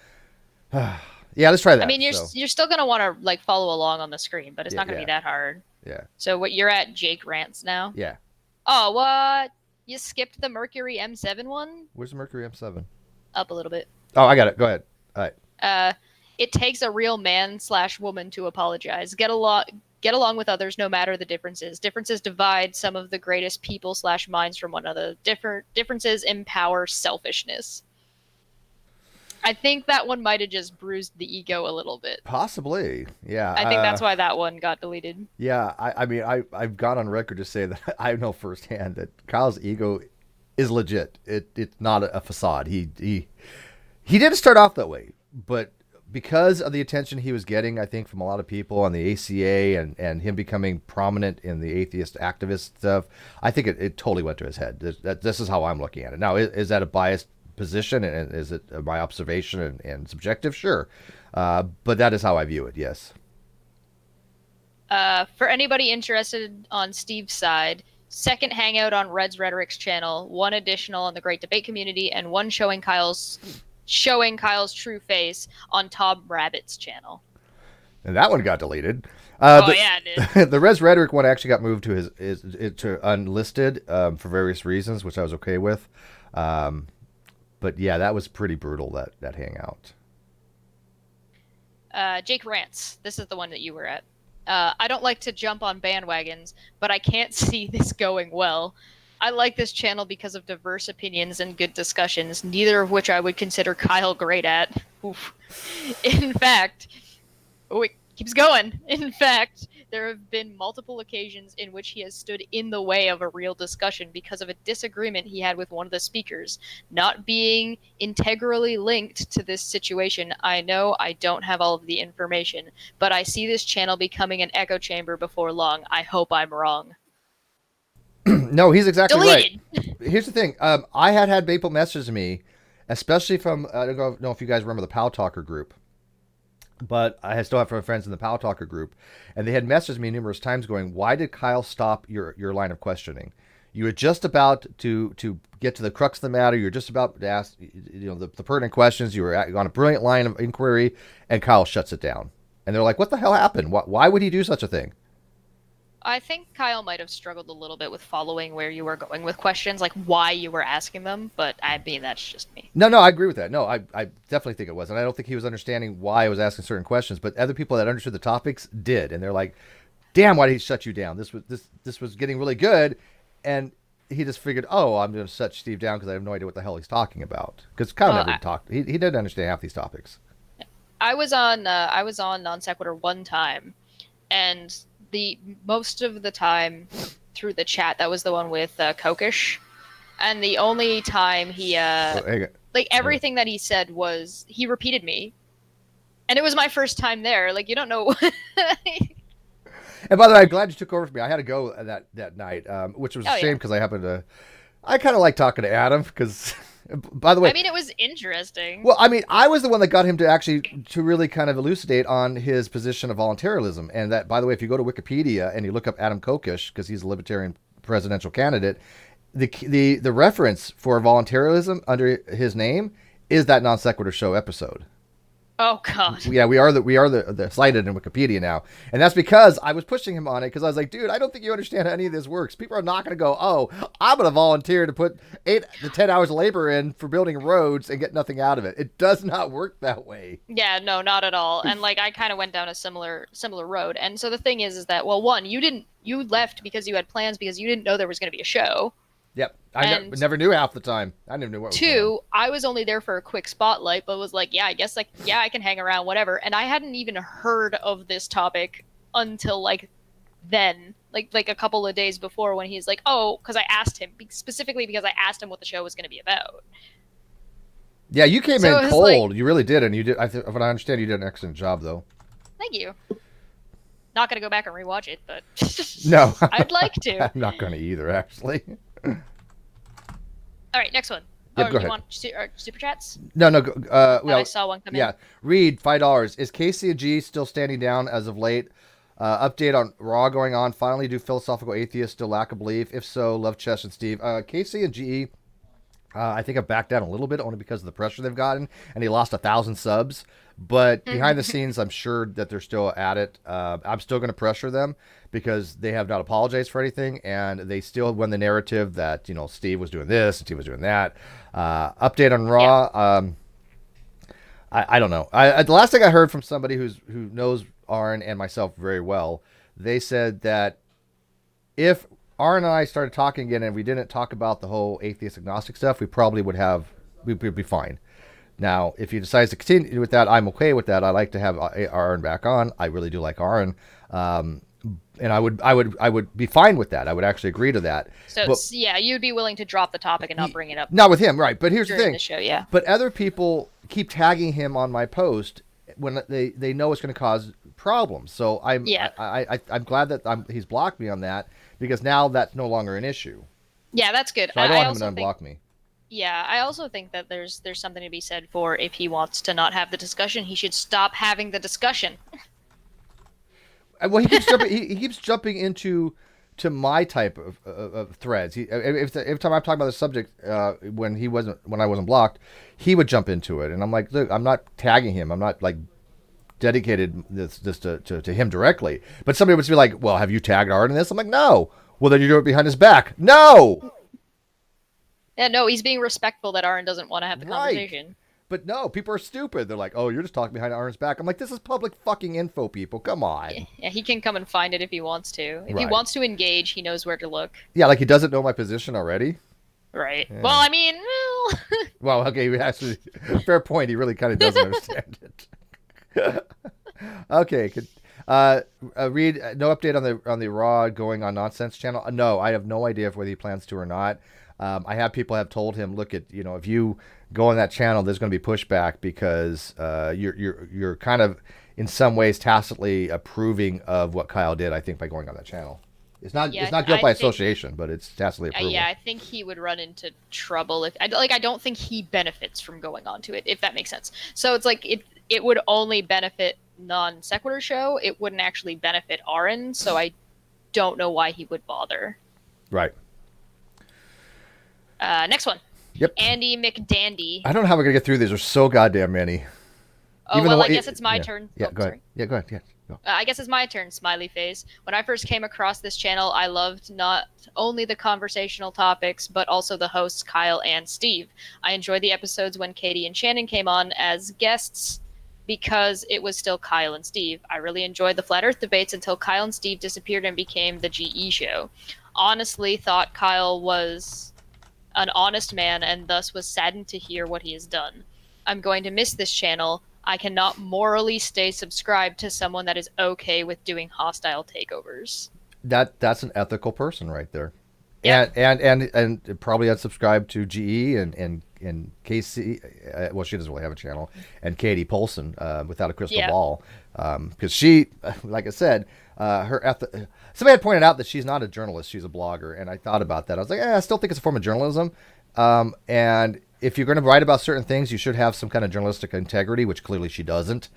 yeah, let's try that. I mean, you're still gonna want to like follow along on the screen, but it's not gonna be that hard. Yeah. So what you're at Jake Rants now? Yeah. Oh, what? You skipped the Mercury M7 one? Where's the Mercury M7? Up a little bit. Oh, I got it. Go ahead. All right. It takes a real man/woman to apologize. Get along with others, no matter the differences. Differences divide some of the greatest people/minds from one another. Differences empower selfishness. I think that one might have just bruised the ego a little bit. Possibly, yeah. I think that's why that one got deleted. Yeah, I mean, I've gone on record to say that I know firsthand that Kyle's ego is legit. It's not a facade. He didn't start off that way, but because of the attention he was getting, I think, from a lot of people on the ACA and him becoming prominent in the atheist activist stuff, I think it totally went to his head. This is how I'm looking at it. Now, is that a biased position, and is it my observation and subjective? Sure, but that is how I view it. Yes. For anybody interested on Steve's side, second hangout on Red's Rhetoric's channel, one additional on the Great Debate Community, and one showing Kyle's true face on Tom Rabbit's channel. And that one got deleted. Yeah, it did. The Res Rhetoric one actually got moved to his to unlisted for various reasons, which I was okay with. But yeah, that was pretty brutal, that hangout. Jake Rants. This is the one that you were at. I don't like to jump on bandwagons, but I can't see this going well. I like this channel because of diverse opinions and good discussions, neither of which I would consider Kyle great at. Oof. In fact, it keeps going. In fact, there have been multiple occasions in which he has stood in the way of a real discussion because of a disagreement he had with one of the speakers. Not being integrally linked to this situation, I know I don't have all of the information, but I see this channel becoming an echo chamber before long. I hope I'm wrong. No, he's exactly Deleted. Right. Here's the thing. I had people message me, especially from, I don't know if you guys remember the Pal Talker group, but I still have friends in the Pal Talker group, and they had messaged me numerous times going, why did Kyle stop your line of questioning? You were just about to get to the crux of the matter. You were just about to ask the pertinent questions. You were on a brilliant line of inquiry, and Kyle shuts it down. And they're like, what the hell happened? Why would he do such a thing? I think Kyle might have struggled a little bit with following where you were going with questions, like why you were asking them, but I mean, that's just me. No, I agree with that. No, I definitely think it was. And I don't think he was understanding why I was asking certain questions, but other people that understood the topics did. And they're like, damn, why did he shut you down? This was getting really good. And he just figured, oh, I'm going to shut Steve down because I have no idea what the hell he's talking about. Because Kyle Well, never talked. He didn't understand half these topics. I was on Non-Sequitur one time, and the most of the time through the chat, that was the one with Kokish, and the only time he Oh, hey, like everything that he said was he repeated me, and it was my first time there. Like you don't know. and by the way, I'm glad you took over for me. I had to go that night, which was a Oh shame yeah. because I happened to. I kind of like talking to Adam because, by the way, I mean, it was interesting. well, I mean, I was the one that got him to really kind of elucidate on his position of volunteerism. And that, by the way, if you go to Wikipedia and you look up Adam Kokesh, because he's a libertarian presidential candidate, the reference for volunteerism under his name is that Non-Sequitur Show episode. Oh God. Yeah, we are the cited in Wikipedia now, and that's because I was pushing him on it because I was like, dude, I don't think you understand how any of this works. People are not going to go, oh, I'm going to volunteer to put 8 to 10 hours of labor in for building roads and get nothing out of it. It does not work that way. Yeah, no, not at all. And like I kind of went down a similar road. And so the thing is that well, one, you left because you had plans because you didn't know there was going to be a show. Yep, And never knew half the time. I never knew what was going on. two, I was only there for a quick spotlight, but was like, yeah, I guess like yeah, I can hang around, whatever. And I hadn't even heard of this topic until like then, like a couple of days before when he's like, oh, because I asked him specifically because I asked him what the show was going to be about. Yeah, you came So it in was cold. like, You really did, and you did. What I understand, you did an excellent job, though. thank you. Not going to go back and rewatch it, but No, I'd like to. I'm not going to either, actually. All right, next one. Yep, Oh, go you ahead. want super chats? No. Well, I saw one come yeah. in. Reed, $5. Is Casey and G still standing down as of late? Update on Raw going on. Finally, do philosophical atheists still lack a belief? If so, love Chess and Steve. Casey and GE, I think have backed down a little bit only because of the pressure they've gotten, and they lost 1,000 subs. But behind the scenes, I'm sure that they're still at it. I'm still going to pressure them because they have not apologized for anything, and they still won the narrative that Steve was doing this and Steve was doing that. Update on Raw. Yeah. I don't know. The last thing I heard from somebody who knows Arn and myself very well, they said that if Arn and I started talking again and we didn't talk about the whole atheist agnostic stuff, we'd be fine. Now, if he decides to continue with that, I'm okay with that. I like to have Arn back on. I really do like Arn. And I would be fine with that. I would actually agree to that. So But yeah, you'd be willing to drop the topic and not bring it up not with him, right? But here's the during thing. the show, yeah. But other people keep tagging him on my post when they know it's going to cause problems. So I'm glad that he's blocked me on that because now that's no longer an issue. Yeah, that's good. So I don't want him also to unblock me. Yeah, I also think that there's something to be said for if he wants to not have the discussion, he should stop having the discussion. Well, he keeps jumping into my type of threads. Every time I'm talking about the subject, when I wasn't blocked, he would jump into it, and I'm like, look, I'm not tagging him. I'm not like dedicated this to him directly. But somebody would be like, well, have you tagged Art in this? I'm like, no. Well, then you do it behind his back. No. Yeah, no, he's being respectful that Aaron doesn't want to have the conversation. But no, people are stupid. They're like, oh, you're just talking behind Aaron's back. I'm like, this is public fucking info, people. Come on. Yeah, he can come and find it if he wants to. If he Right. wants to engage, he knows where to look. Yeah, like he doesn't know my position already. Right. Yeah. Well, I mean, Well, okay, actually, fair point. He really kind of doesn't understand it. Okay, Reed, no update on the Raw going on Nonsense channel. No, I have no idea whether he plans to or not. I have people have told him, look, if you go on that channel, there's going to be pushback because you're kind of in some ways tacitly approving of what Kyle did. I think by going on that channel, it's not guilt by association, but it's tacitly approval. yeah, I think he would run into trouble if I don't think he benefits from going onto it, if that makes sense. So it's like it would only benefit Non-Sequitur Show. It wouldn't actually benefit Aaron, so I don't know why he would bother. Right. Next one. Yep. Andy McDandy. I don't know how we're gonna get through these. There's so goddamn many. Oh, well, I guess it's my turn. Yeah, Oh, go ahead. sorry. Yeah, go ahead. Yeah. I guess it's my turn, smiley face. When I first came across this channel, I loved not only the conversational topics, but also the hosts, Kyle and Steve. I enjoyed the episodes when Katie and Shannon came on as guests because it was still Kyle and Steve. I really enjoyed the Flat Earth debates until Kyle and Steve disappeared and became the GE show. Honestly, thought Kyle was an honest man and thus was saddened to hear what he has done. I'm going to miss this channel. I cannot morally stay subscribed to someone that is okay with doing hostile takeovers. That's an ethical person right there. Yep. And probably unsubscribed to GE and KC. Well, she doesn't really have a channel. And Katie Polson, without a crystal ball, because she, like I said, somebody had pointed out that she's not a journalist; she's a blogger. And I thought about that. I was like, I still think it's a form of journalism. And if you're going to write about certain things, you should have some kind of journalistic integrity, which clearly she doesn't.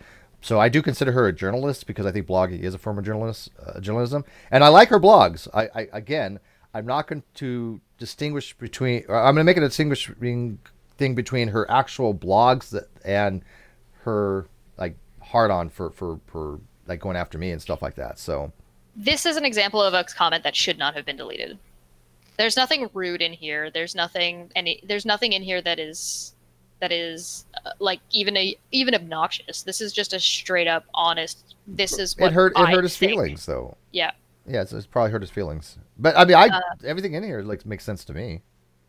So I do consider her a journalist because I think blogging is a form of journalism, and I like her blogs. Again, I'm not going to distinguish between. Or I'm going to make a distinguishing thing between her actual blogs and her like hard on for like going after me and stuff like that. So this is an example of a comment that should not have been deleted. There's nothing rude in here. There's nothing in here that is like even obnoxious. This is just a straight up honest. This is what it hurt his think. feelings though. Yeah. Yeah, it's probably hurt his feelings. But I mean, everything in here like makes sense to me.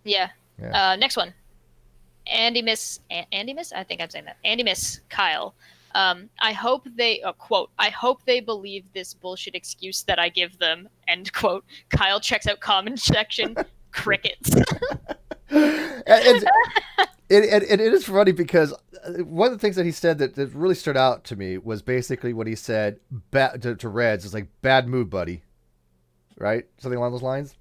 Yeah. Next one. Andy Miss. I think I'm saying that. Andy Miss Kyle. I hope they quote. I hope they believe this bullshit excuse that I give them. End quote. Kyle checks out comment section. Crickets. It is funny because one of the things that he said that really stood out to me was basically what he said to Reds. It's like, bad mood, buddy. Right? Something along those lines?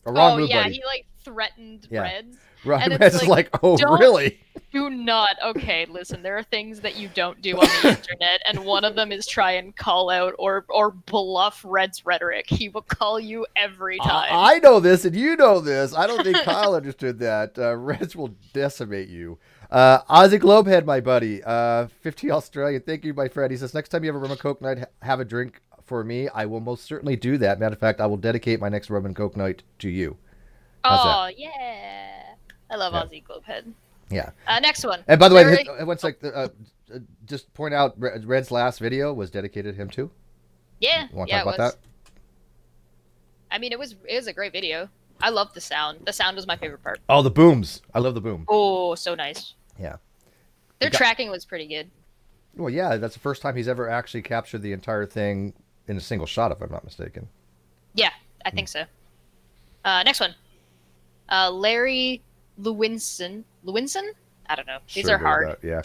Or wrong mood, buddy. He like threatened Reds. Right. Reds is like, oh, really? Do not. Okay, listen, there are things that you don't do on the internet, and one of them is try and call out or bluff Red's rhetoric. He will call you every time. I know this, and you know this. I don't think Kyle understood that. Reds will decimate you. Ozzy Globehead, my buddy. 50 Australian. Thank you, my friend. He says, next time you have a rum and coke night, have a drink for me. I will most certainly do that. Matter of fact, I will dedicate my next rum and coke night to you. Yeah. I love Ozzy Globehead. Yeah. Next one. And by the way, once like just point out, Red's last video was dedicated to him too. Yeah. You want to talk about that? I mean, it was a great video. I love the sound. The sound was my favorite part. Oh, the booms! I love the boom. Oh, so nice. Yeah. Their tracking was pretty good. Well, yeah, that's the first time he's ever actually captured the entire thing in a single shot, if I'm not mistaken. Yeah, I think so. Next one. Larry Lewinson. I don't know. These are hard. Yeah.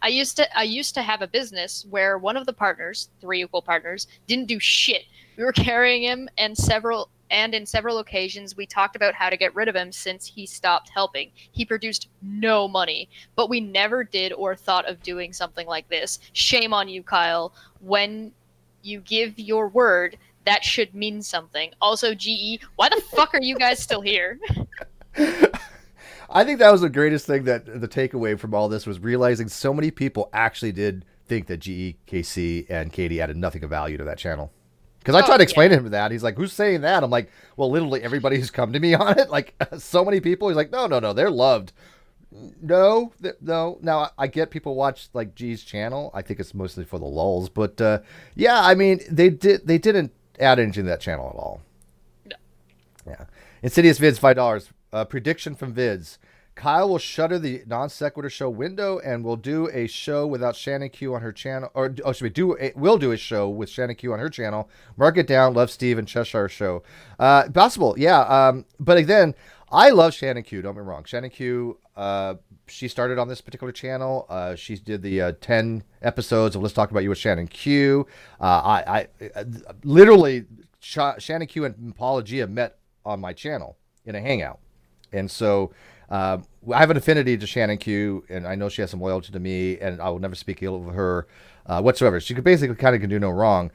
I used to have a business where one of the partners, 3 equal partners, didn't do shit. We were carrying him, and in several occasions we talked about how to get rid of him since he stopped helping. He produced no money, but we never did or thought of doing something like this. Shame on you, Kyle. When you give your word, that should mean something. Also, GE, why the fuck are you guys still here? I think that was the greatest thing, that the takeaway from all this was realizing so many people actually did think that GE, KC, and Katie added nothing of value to that channel. Because I tried to explain to him that. He's like, who's saying that? I'm like, well, literally everybody who's come to me on it. Like, so many people. He's like, no, they're loved. No. Now, I get people watch, like, G's channel. I think it's mostly for the lulz. But, yeah, I mean, they didn't add anything to that channel at all. No. Yeah. Insidious Vids, $5. Prediction from Vids. Kyle will shutter the Non-Sequitur Show window and will do a show without Shannon Q on her channel. Or we'll do a show with Shannon Q on her channel. Mark it down. Love Steve and Cheshire Show. Possible, yeah. But again, I love Shannon Q. Don't get me wrong. Shannon Q, she started on this particular channel. She did the 10 episodes of Let's Talk About You with Shannon Q. I literally, Shannon Q and Paula Gia met on my channel in a hangout. And so I have an affinity to Shannon Q, and I know she has some loyalty to me, and I will never speak ill of her whatsoever. She could basically can do no wrong.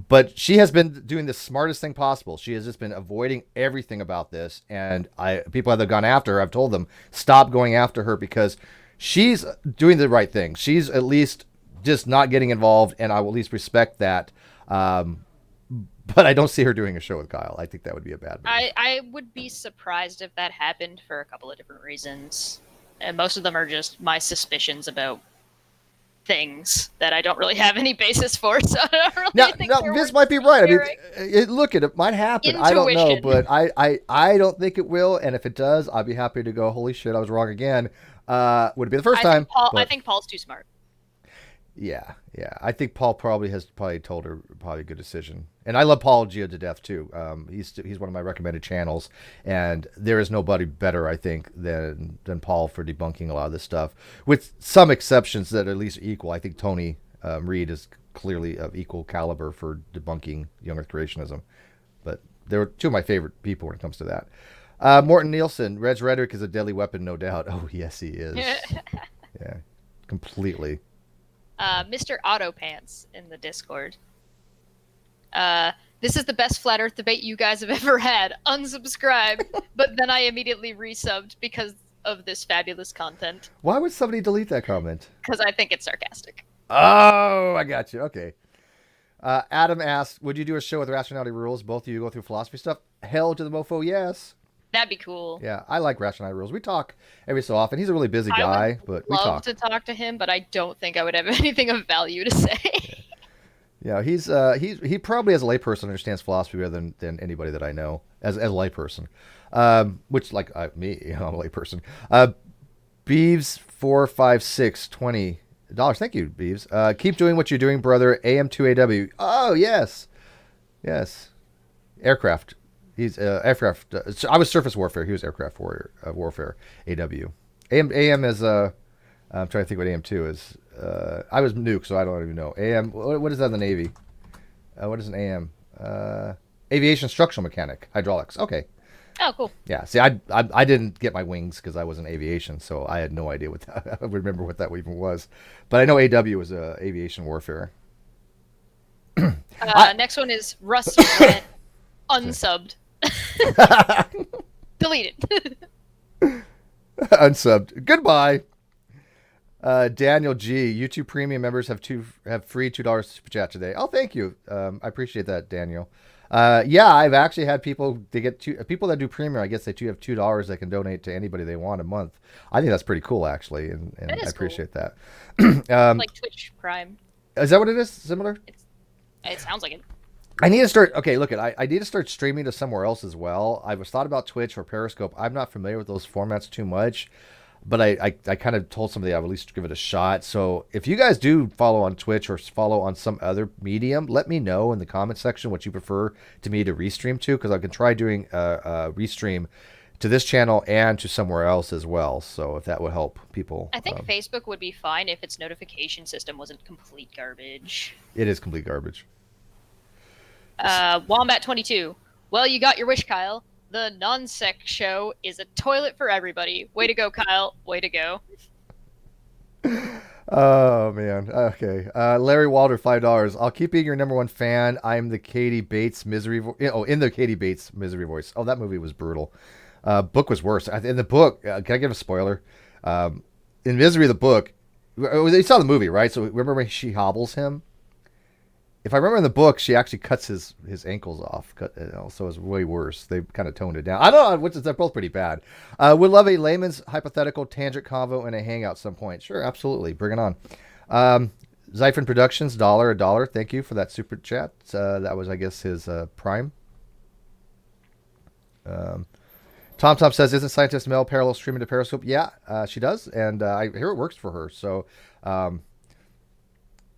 But she has been doing the smartest thing possible. She has just been avoiding everything about this. And people that have gone after her, I've told them, stop going after her, because she's doing the right thing. She's at least just not getting involved, and I will at least respect that. But I don't see her doing a show with Kyle. I think that would be a bad move. I would be surprised if that happened for a couple of different reasons. And most of them are just my suspicions about things that I don't really have any basis for. So I don't really think Vince might be right. I mean, look, it might happen. I don't know, but I don't think it will. And if it does, I'll be happy to go, holy shit, I was wrong again. Would it be the first time? I think Paul's too smart. Yeah. I think Paul probably told her a good decision. And I love Paul Gia to death too. He's one of my recommended channels, and there is nobody better, I think, than Paul for debunking a lot of this stuff, with some exceptions that are at least equal. I think Tony Reed is clearly of equal caliber for debunking young Earth creationism, but they're two of my favorite people when it comes to that. Morton Nielsen, Red's rhetoric is a deadly weapon, no doubt. Oh yes, he is. Yeah, completely. Mr. Autopants in the Discord. This is the best flat earth debate you guys have ever had. Unsubscribe. But then I immediately resubbed because of this fabulous content. Why would somebody delete that comment? Because I think it's sarcastic. Oh, I got you. Okay. Adam asked, would you do a show with Rationality Rules? Both of you go through philosophy stuff? Hell to the mofo, yes. That'd be cool. Yeah, I like Rationality Rules. We talk every so often. He's a really busy guy, but we talk. I would love to talk to him, but I don't think I would have anything of value to say. Yeah, he probably as a layperson understands philosophy better than anybody that I know as a layperson. Which like me, I'm a layperson. Beeves 456 $20. Thank you, Beeves. Keep doing what you're doing, brother. AM2AW. Oh yes, aircraft. He's aircraft. I was surface warfare. He was aircraft warfare. AW. AM is I'm trying to think what AM2 is. I was nuke, so I don't even know. AM. What is that in the Navy? What is an AM? Aviation structural mechanic, hydraulics. Okay. Oh, cool. Yeah. See, I didn't get my wings because I was in aviation, so I had no idea what that. I remember what that even was, but I know AW was aviation warfare. Next one is Russ Brent, unsubbed. Deleted. Unsubbed. Goodbye. Daniel G. YouTube Premium members have free $2 super chat today. Oh, thank you. I appreciate that, Daniel. Yeah, I've actually had people people that do premium. I guess they have $2 they can donate to anybody they want a month. I think that's pretty cool, actually, and I appreciate that. Like Twitch Prime. Is that what it is? Similar? It sounds like it. I need to start. Okay, look, I need to start streaming to somewhere else as well. I was thought about Twitch or Periscope. I'm not familiar with those formats too much, but I kind of told somebody I would at least give it a shot. So if you guys do follow on Twitch or follow on some other medium, let me know in the comment section what you prefer to me to restream to, because I can try doing a restream to this channel and to somewhere else as well. So if that would help people. I think Facebook would be fine if its notification system wasn't complete garbage. It is complete garbage. Wombat22. Well, you got your wish, Kyle. The Non-Sec show is a toilet for everybody. Way to go, Kyle. Way to go. Oh, man. Okay. Larry Walder, $5. I'll keep being your number one fan. I'm the Katie Bates misery voice. Oh, in the Katie Bates misery voice. Oh, that movie was brutal. Book was worse. In the book, can I give a spoiler? In Misery, the book, you saw the movie, right? So remember when she hobbles him? If I remember in the book, she actually cuts his ankles off. So it's way worse. They kind of toned it down. I don't know, they're both pretty bad. Would love a layman's hypothetical tangent convo and a hangout at some point. Sure, absolutely. Bring it on. Zyphon Productions, $1. Thank you for that super chat. That was, I guess, his prime. Tom says, isn't Scientist Mel parallel streaming to Periscope? Yeah, she does. And I hear it works for her. So...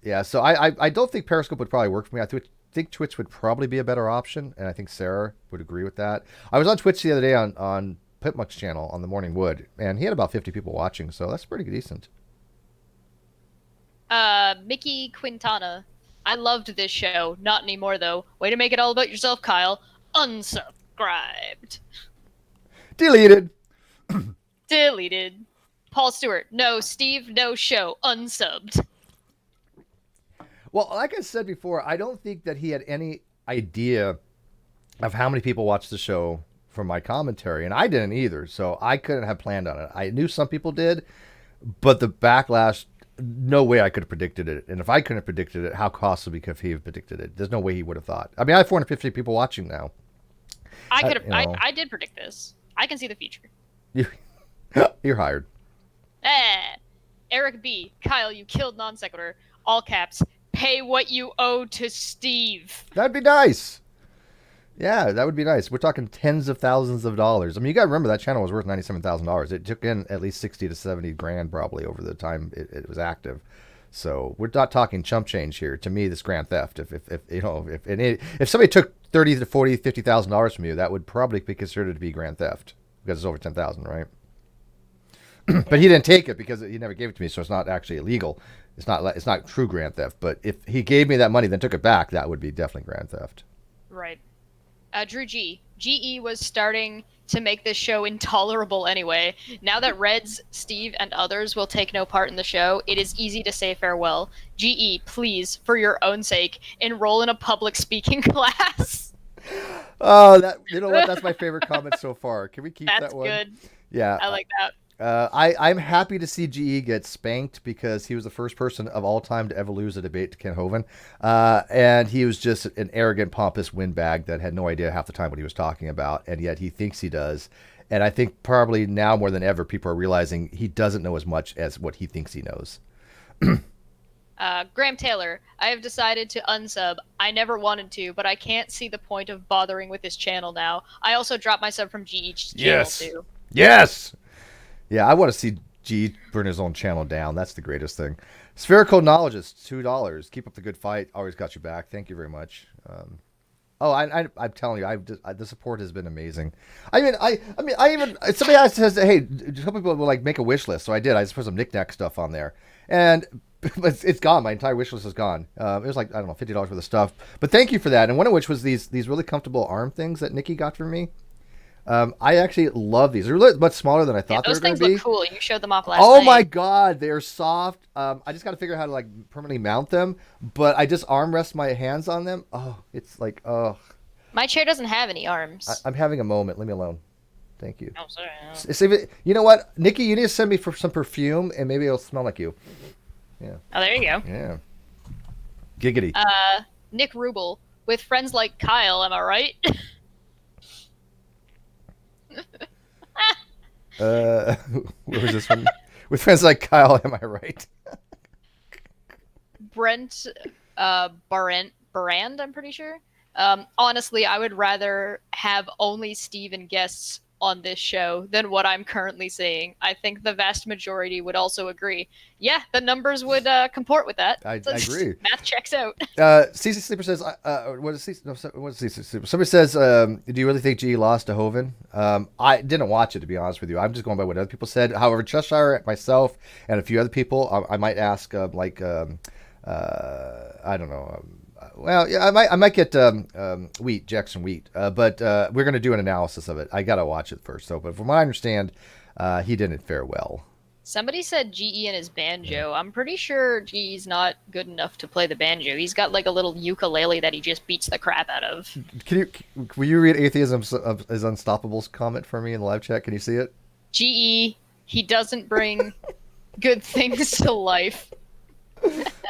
yeah, so I don't think Periscope would probably work for me. I think Twitch would probably be a better option, and I think Sarah would agree with that. I was on Twitch the other day on Pitmuck's channel on the Morning Wood, and he had about 50 people watching, so that's pretty decent. Mickey Quintana. I loved this show. Not anymore, though. Way to make it all about yourself, Kyle. Unsubscribed. Deleted. Deleted. Paul Stewart. No, Steve, no show. Unsubbed. Well, like I said before, I don't think that he had any idea of how many people watched the show from my commentary, and I didn't either, so I couldn't have planned on it. I knew some people did, but the backlash no way I could have predicted it. And if I couldn't have predicted it, how possibly could he have predicted it? There's no way he would have thought. I mean, I have 450 people watching now. I could have. I did predict this. I can see the future. You're hired. Eric B. Kyle, you killed Non-Sequitur. All caps. Pay what you owe to Steve. That'd be nice. Yeah, that would be nice. We're talking tens of thousands of dollars. I mean, you got to remember that channel was worth $97,000. It took in at least 60 to 70 grand probably over the time it was active. So we're not talking chump change here. To me, this grand theft. If somebody took 30 to 40, $50,000 from you, that would probably be considered to be grand theft because it's over 10,000, right? But he didn't take it because he never gave it to me, so it's not actually illegal. It's not true grand theft. But if he gave me that money, then took it back, that would be definitely grand theft. Right. Drew G. GE was starting to make this show intolerable anyway. Now that Reds, Steve, and others will take no part in the show, it is easy to say farewell. GE, please, for your own sake, enroll in a public speaking class. Oh, you know what? That's my favorite comment so far. Can we keep that one? That's good. Yeah. I like that. I'm happy to see GE get spanked because he was the first person of all time to ever lose a debate to Ken Hovind. And he was just an arrogant, pompous windbag that had no idea half the time what he was talking about. And yet he thinks he does. And I think probably now more than ever, people are realizing he doesn't know as much as what he thinks he knows. Graham Taylor, I have decided to unsub. I never wanted to, but I can't see the point of bothering with his channel now. I also dropped my sub from GE's channel too. Yes! Yeah, I want to see G burn his own channel down. That's the greatest thing. Spherical Knowledgeist, $2. Keep up the good fight. Always got your back. Thank you very much. I'm telling you, the support has been amazing. I mean, somebody asked, says, hey, some people will like make a wish list. So I did. I just put some knickknack stuff on there, and it's gone. My entire wish list is gone. It was like, I don't know, $50 worth of stuff. But thank you for that. And one of which was these really comfortable arm things that Nikki got for me. I actually love these. They're really much smaller than I thought they were going to be. Those things look cool. You showed them off last night. Oh my god, they are soft. I just got to figure out how to like permanently mount them. But I just armrest my hands on them. Oh, it's like, oh. My chair doesn't have any arms. I'm having a moment. Leave me alone. Thank you. Oh, sorry. You know what, Nikki, you need to send me for some perfume, and maybe it'll smell like you. Yeah. Oh, there you go. Yeah. Giggity. Nick Rubel, with friends like Kyle, am I right? Where was this one? With friends like Kyle, am I right? Brent Barand, I'm pretty sure. Honestly, I would rather have only Steve and guests on this show than what I'm currently seeing. I think the vast majority would also agree. Yeah, the numbers would comport with that. I agree. Math checks out. CC Sleeper says, what is CC? No, what is CC Sleeper? Somebody says, do you really think GE lost to Hovind? I didn't watch it, to be honest with you. I'm just going by what other people said. However, Cheshire, myself, and a few other people, I might ask, I don't know. Well, yeah, I might get Jackson Wheat, but we're going to do an analysis of it. I got to watch it first. So, but from what I understand, he didn't fare well. Somebody said GE and his banjo. I'm pretty sure GE's not good enough to play the banjo. He's got like a little ukulele that he just beats the crap out of. Will you read Atheism is Unstoppable's comment for me in the live chat? Can you see it? GE, he doesn't bring good things to life.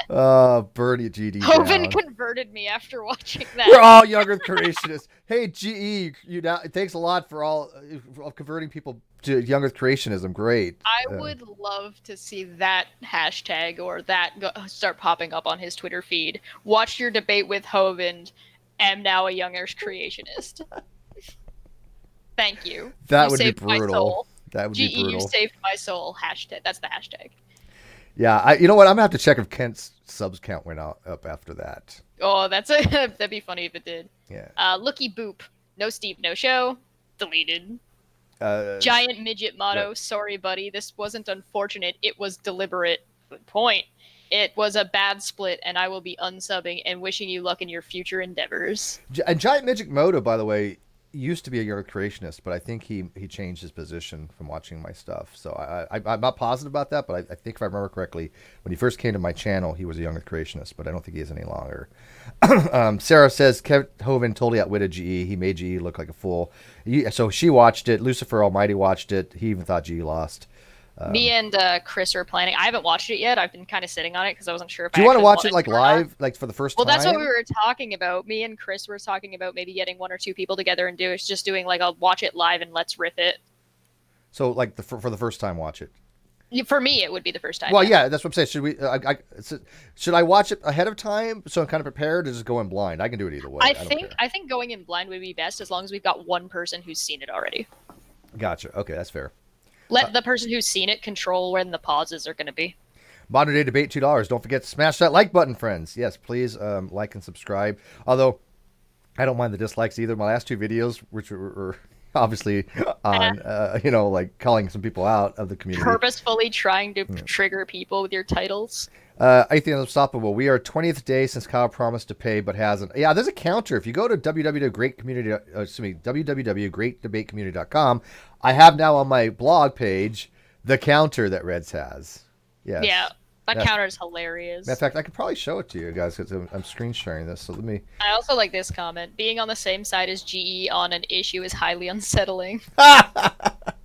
Bernie GD. Hovind converted me after watching that. We're all younger creationists. Hey, GE, it takes a lot for all of converting people to younger creationism. Great. I would love to see that hashtag or that start popping up on his Twitter feed. Watched your debate with Hovind. Am now a younger creationist. Thank you. That you would be saved my brutal. soul. That would GE, be brutal. you saved my soul. Hashtag. That's the hashtag. Yeah, you know what? I'm gonna have to check if Kent's subs count went up after that. Oh, that'd be funny if it did. Yeah. Looky boop. No Steve, no show. Deleted. Giant midget motto. Right. Sorry, buddy. This wasn't unfortunate. It was deliberate. Good point. It was a bad split, and I will be unsubbing and wishing you luck in your future endeavors. And Giant Midget Moto, by the way, used to be a younger creationist, but I think he changed his position from watching my stuff. So I'm not positive about that, but I think if I remember correctly, when he first came to my channel, he was a younger creationist, but I don't think he is any longer. Sarah says, Kevin Hovind totally outwitted GE. He made GE look like a fool. So she watched it. Lucifer Almighty watched it. He even thought GE lost. Me and Chris are planning. I haven't watched it yet. I've been kind of sitting on it because I wasn't sure if Do I you want to actually watch wanted it like to or not. live, like for the first Well, time? that's what we were talking about. Me and Chris were talking about maybe getting 1 or 2 people together and just doing like a watch it live and let's riff it. So like for the first time, watch it. For me, it would be the first time. Well, yeah, that's what I'm saying. Should we? Should I watch it ahead of time so I'm kind of prepared, or just go in blind? I can do it either way. I don't think care. I think going in blind would be best as long as we've got one person who's seen it already. Gotcha. Okay, that's fair. Let the person who's seen it control when the pauses are going to be. Modern Day Debate, $2. Don't forget to smash that like button, friends. Yes, please like and subscribe. Although I don't mind the dislikes either. My last 2 videos, which were obviously on, like calling some people out of the community. Purposefully trying to trigger people with your titles. Atheism Unstoppable. We are 20th day since Kyle promised to pay but hasn't. Yeah, there's a counter. If you go to www.greatdebatecommunity.com, I have now on my blog page the counter that Reds has. Yes. Yeah, that counter is hilarious. In fact, I could probably show it to you guys because I'm screen sharing this. So let me. I also like this comment. Being on the same side as GE on an issue is highly unsettling.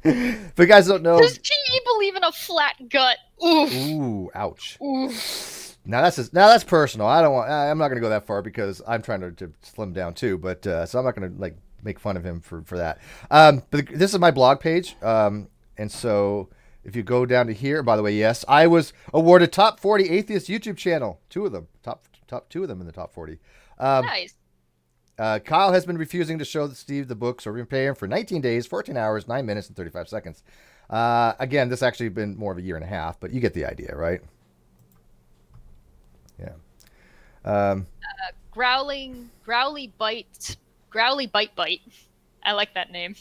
If you guys don't know, Does GE believe in a flat gut? Oof. Ooh, ouch. Oof. Now that's personal. I'm not gonna go that far because I'm trying to slim down too. But so I'm not gonna like make fun of him for that. But this is my blog page. And so if you go down to here, by the way, yes, I was awarded top 40 atheist YouTube channel. 2 of them, top 2 of them in the top 40. Nice. Kyle has been refusing to show Steve the books or repay him for 19 days, 14 hours, 9 minutes, and 35 seconds. Again, this actually been more of a year and a half, but you get the idea, right? Yeah. Growly bite. I like that name.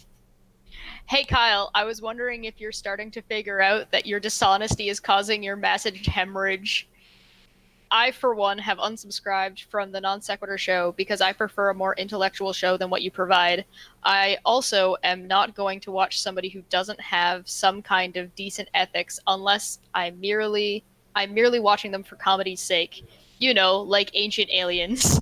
Hey Kyle, I was wondering if you're starting to figure out that your dishonesty is causing your message hemorrhage. I, for one, have unsubscribed from the Non-Sequitur Show because I prefer a more intellectual show than what you provide. I also am not going to watch somebody who doesn't have some kind of decent ethics unless I'm merely watching them for comedy's sake. You know, like Ancient Aliens.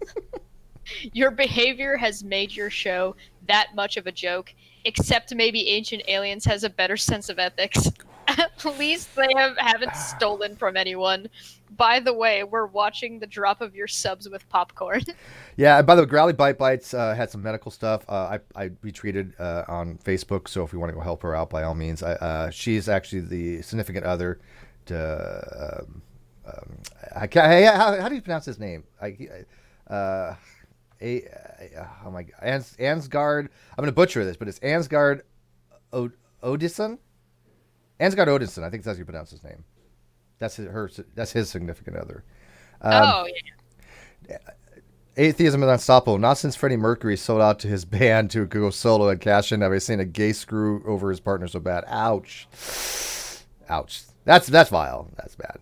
Your behavior has made your show that much of a joke, except maybe Ancient Aliens has a better sense of ethics. At least they haven't stolen from anyone. By the way, we're watching the drop of your subs with popcorn. Yeah, and by the way, Growly Bite Bites had some medical stuff. I retweeted on Facebook, so if you want to go help her out, by all means. She's actually the significant other to... how do you pronounce his name? Oh my God, Ansgard. I'm going to butcher this, but it's Ansgard Odisson. Ansgard Odinson, I think that's how you pronounce his name. That's his significant other. Yeah. Atheism is Unstoppable. Not since Freddie Mercury sold out to his band to go solo and cash in have I seen a gay screw over his partner so bad. Ouch. Ouch. That's vile. That's bad.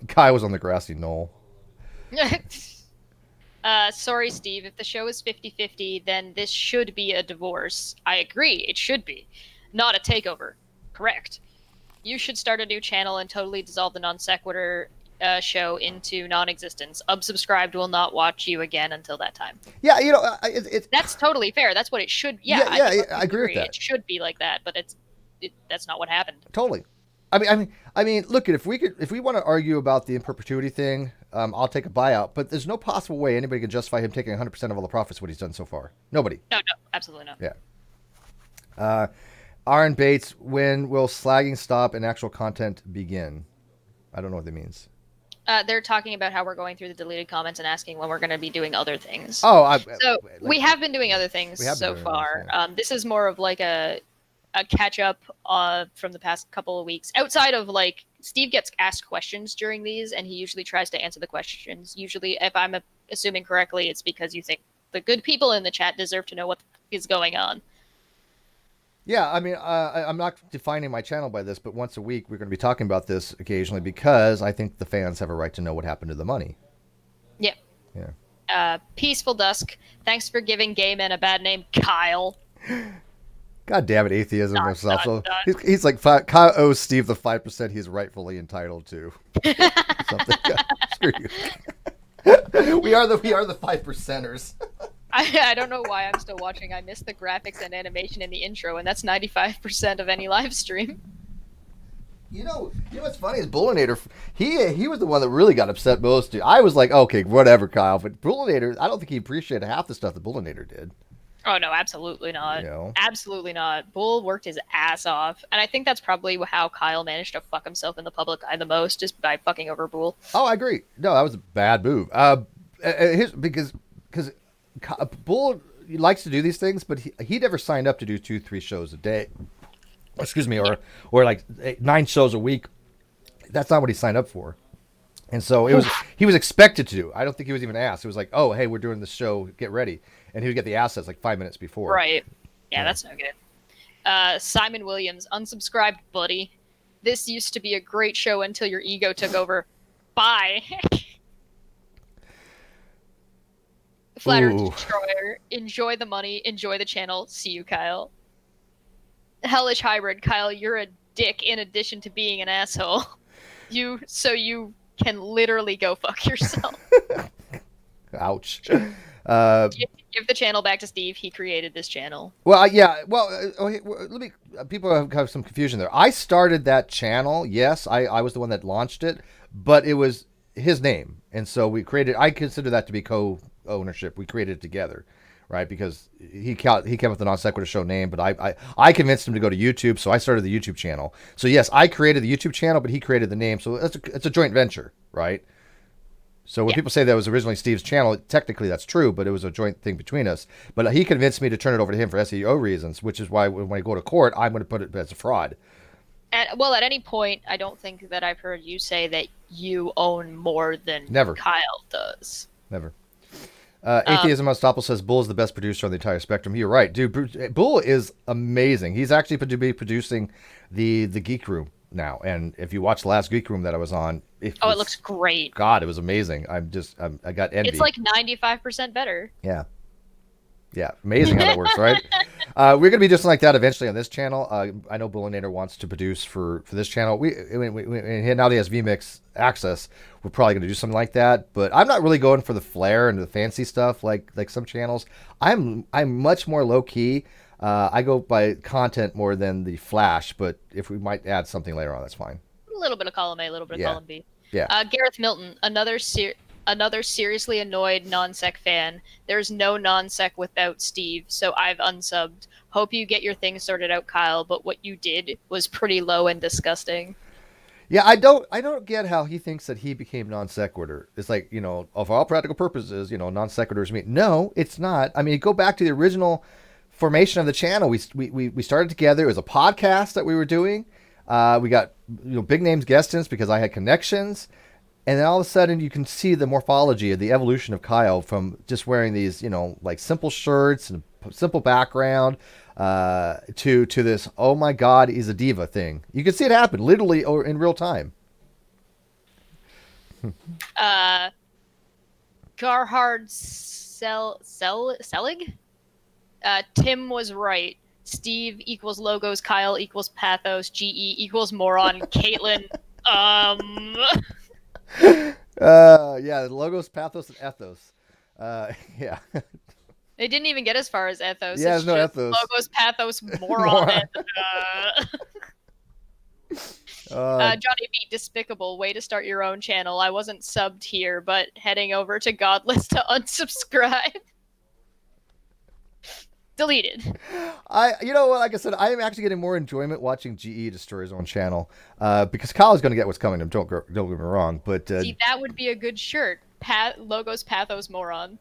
Kai was on the grassy knoll. Sorry, Steve. If the show is 50-50, then this should be a divorce. I agree. It should be. Not a takeover. Correct. You should start a new channel and totally dissolve the Non-Sequitur show into non-existence. Unsubscribed will not watch you again until that time. Yeah, that's totally fair. That's what it should. Yeah, I agree with that. It should be like that, but that's not what happened. Totally. I mean, look, if we want to argue about the in perpetuity thing, I'll take a buyout. But there's no possible way anybody can justify him taking 100% of all the profits what he's done so far. Nobody. No, absolutely not. Yeah. Aaron Bates, when will slagging stop and actual content begin? I don't know what that means. They're talking about how we're going through the deleted comments and asking when we're going to be doing other things. Oh, we have been doing other things so far. This is more of like a catch up from the past couple of weeks. Outside of like Steve gets asked questions during these, and he usually tries to answer the questions. Usually, if I'm assuming correctly, it's because you think the good people in the chat deserve to know what is going on. Yeah, I mean, I'm not defining my channel by this, but once a week we're going to be talking about this occasionally because I think the fans have a right to know what happened to the money. Yep. Yeah. Peaceful Dusk. Thanks for giving gay men a bad name, Kyle. God damn it, atheism himself. So he's like, Kyle owes Steve the 5% he's rightfully entitled to. Something. Screw you. we are the 5%ers. I don't know why I'm still watching. I missed the graphics and animation in the intro, and that's 95% of any live stream. You know what's funny is Bullinator. He was the one that really got upset most. I was like, okay, whatever, Kyle. But Bullinator, I don't think he appreciated half the stuff that Bullinator did. Oh no, absolutely not. You know? Absolutely not. Bull worked his ass off, and I think that's probably how Kyle managed to fuck himself in the public eye the most, just by fucking over Bull. Oh, I agree. No, that was a bad move. Because Bull likes to do these things, but he never signed up to do 2-3 shows a day. Excuse me, or like 9 shows a week. That's not what he signed up for. And so he was expected to do. I don't think he was even asked. It was like, oh, hey, we're doing this show. Get ready. And he would get the assets like 5 minutes before. Right. Yeah, that's no good. Simon Williams, unsubscribed, buddy. This used to be a great show until your ego took over. Bye. Flatter Destroyer, enjoy the money, enjoy the channel. See you, Kyle. Hellish Hybrid, Kyle, you're a dick in addition to being an asshole. You can literally go fuck yourself. Ouch. Give the channel back to Steve. He created this channel. Well, yeah. Well, let me. People have some confusion there. I started that channel. Yes, I was the one that launched it, but it was his name, and so we created. I consider that to be co-ownership. We created it together, right? Because he came up with the Non-Sequitur Show name, but I convinced him to go to YouTube, so I started the YouTube channel. So yes, I created the YouTube channel, but he created the name, so it's a joint venture, right? So when people say that was originally Steve's channel, technically that's true, but it was a joint thing between us. But he convinced me to turn it over to him for SEO reasons, which is why when I go to court, I'm going to put it as a fraud. At any point, I don't think that I've heard you say that you own more than Never. Kyle does. Never. Atheism Unstoppable says Bull is the best producer on the entire spectrum. You're right, dude. Bull is amazing. He's actually going to be producing the Geek Room now, and if you watch the last Geek Room that I was on, it looks great. God, it was amazing. I got envy. It's like 95% better. Yeah, amazing how that works, right? We're gonna be just like that eventually on this channel. I know Bullinator wants to produce for this channel. And now that he has VMix access, we're probably gonna do something like that. But I'm not really going for the flair and the fancy stuff like some channels. I'm much more low key. I go by content more than the flash, but if we might add something later on, that's fine. A little bit of column A, a little bit of column B. Yeah. Gareth Milton, another seriously annoyed non-sec fan. There's no non-sec without Steve, so I've unsubbed. Hope you get your things sorted out, Kyle, but what you did was pretty low and disgusting. Yeah, I don't get how he thinks that he became non-sequitur. It's like, of all practical purposes, non-sequiturs mean. No, it's not. I mean, go back to the original formation of the channel. We started together. It was a podcast that we were doing. We got big names guest-ins because I had connections, and then all of a sudden you can see the morphology of the evolution of Kyle from just wearing these like simple shirts and simple background to this oh my god he's a diva thing. You can see it happen literally or in real time. Gerhard Selig? Tim was right. Steve equals logos, Kyle equals pathos, GE equals moron, Caitlin, yeah, logos, pathos, and ethos. Yeah. They didn't even get as far as ethos. Yeah, there's no ethos. Logos, pathos, moron. Johnny B. Despicable. Way to start your own channel. I wasn't subbed here, but heading over to Godless to unsubscribe. Deleted. Like I said, I am actually getting more enjoyment watching GE destroy his own channel because Kyle is going to get what's coming to him. Don't get me wrong, but see, that would be a good shirt. Logos, pathos, moron.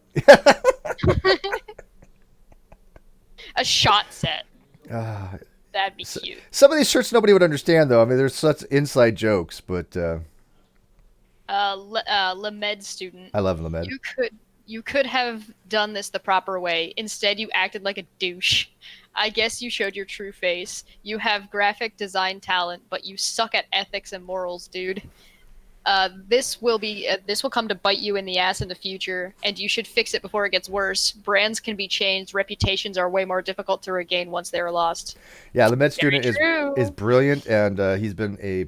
A shot set. That'd be cute. Some of these shirts nobody would understand, though. I mean, there's such inside jokes, but Lamed student. I love Lamed. You could have done this the proper way. Instead, you acted like a douche. I guess you showed your true face. You have graphic design talent, but you suck at ethics and morals, dude. This will come to bite you in the ass in the future, and you should fix it before it gets worse. Brands can be changed. Reputations are way more difficult to regain once they are lost. Yeah, the med student is brilliant, and he's been a